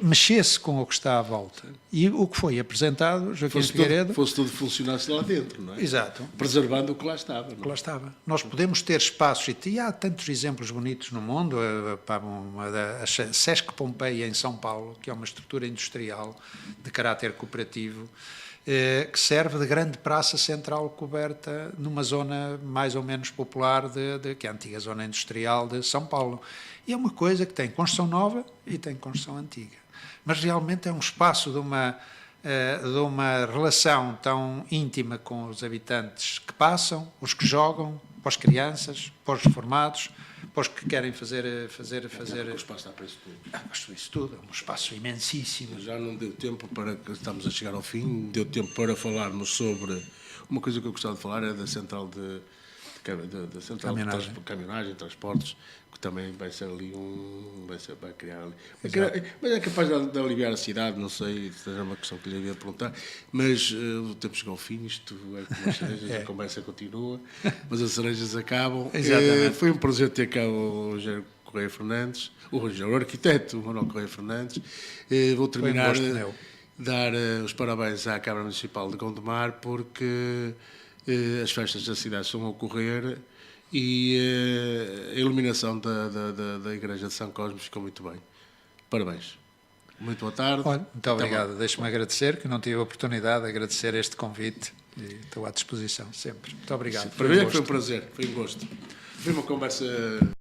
mexesse com o que está à volta. E o que foi apresentado, Joaquim Figueiredo... Fosse tudo funcionasse lá dentro, não é? Exato. Preservando o que lá estava. Não é? Que lá estava. Nós podemos ter espaços, e há tantos exemplos bonitos no mundo, a Sesc Pompeia em São Paulo, que é uma estrutura industrial de caráter cooperativo, que serve de grande praça central coberta numa zona mais ou menos popular, que é a antiga zona industrial de São Paulo. E é uma coisa que tem construção nova e tem construção antiga. Mas realmente é um espaço de uma relação tão íntima com os habitantes que passam, os que jogam, para as crianças, para os reformados, para os que querem fazer... O espaço está para isso tudo. Isso tudo, é um espaço imensíssimo. Já não deu tempo estamos a chegar ao fim, deu tempo para falarmos sobre... Uma coisa que eu gostava de falar é da central de caminhonagem, transportes, que também vai ser ali vai criar ali. Mas é capaz de aliviar a cidade, não sei, se é uma questão que lhe havia de perguntar, mas o tempo chegou ao fim, isto é como as cerejas, a conversa continua, mas as cerejas acabam. Foi um prazer ter cá o Rogério Correia Fernandes, o arquiteto Manuel Correia Fernandes. Vou terminar dar os parabéns à Câmara Municipal de Gondomar, porque as festas da cidade estão a ocorrer e a iluminação da Igreja de São Cosme ficou muito bem. Parabéns. Muito boa tarde. Olha, muito obrigado. Deixe-me agradecer, que não tive a oportunidade de agradecer este convite e estou à disposição sempre. Muito obrigado. Para mim foi um prazer, foi um gosto. Foi uma conversa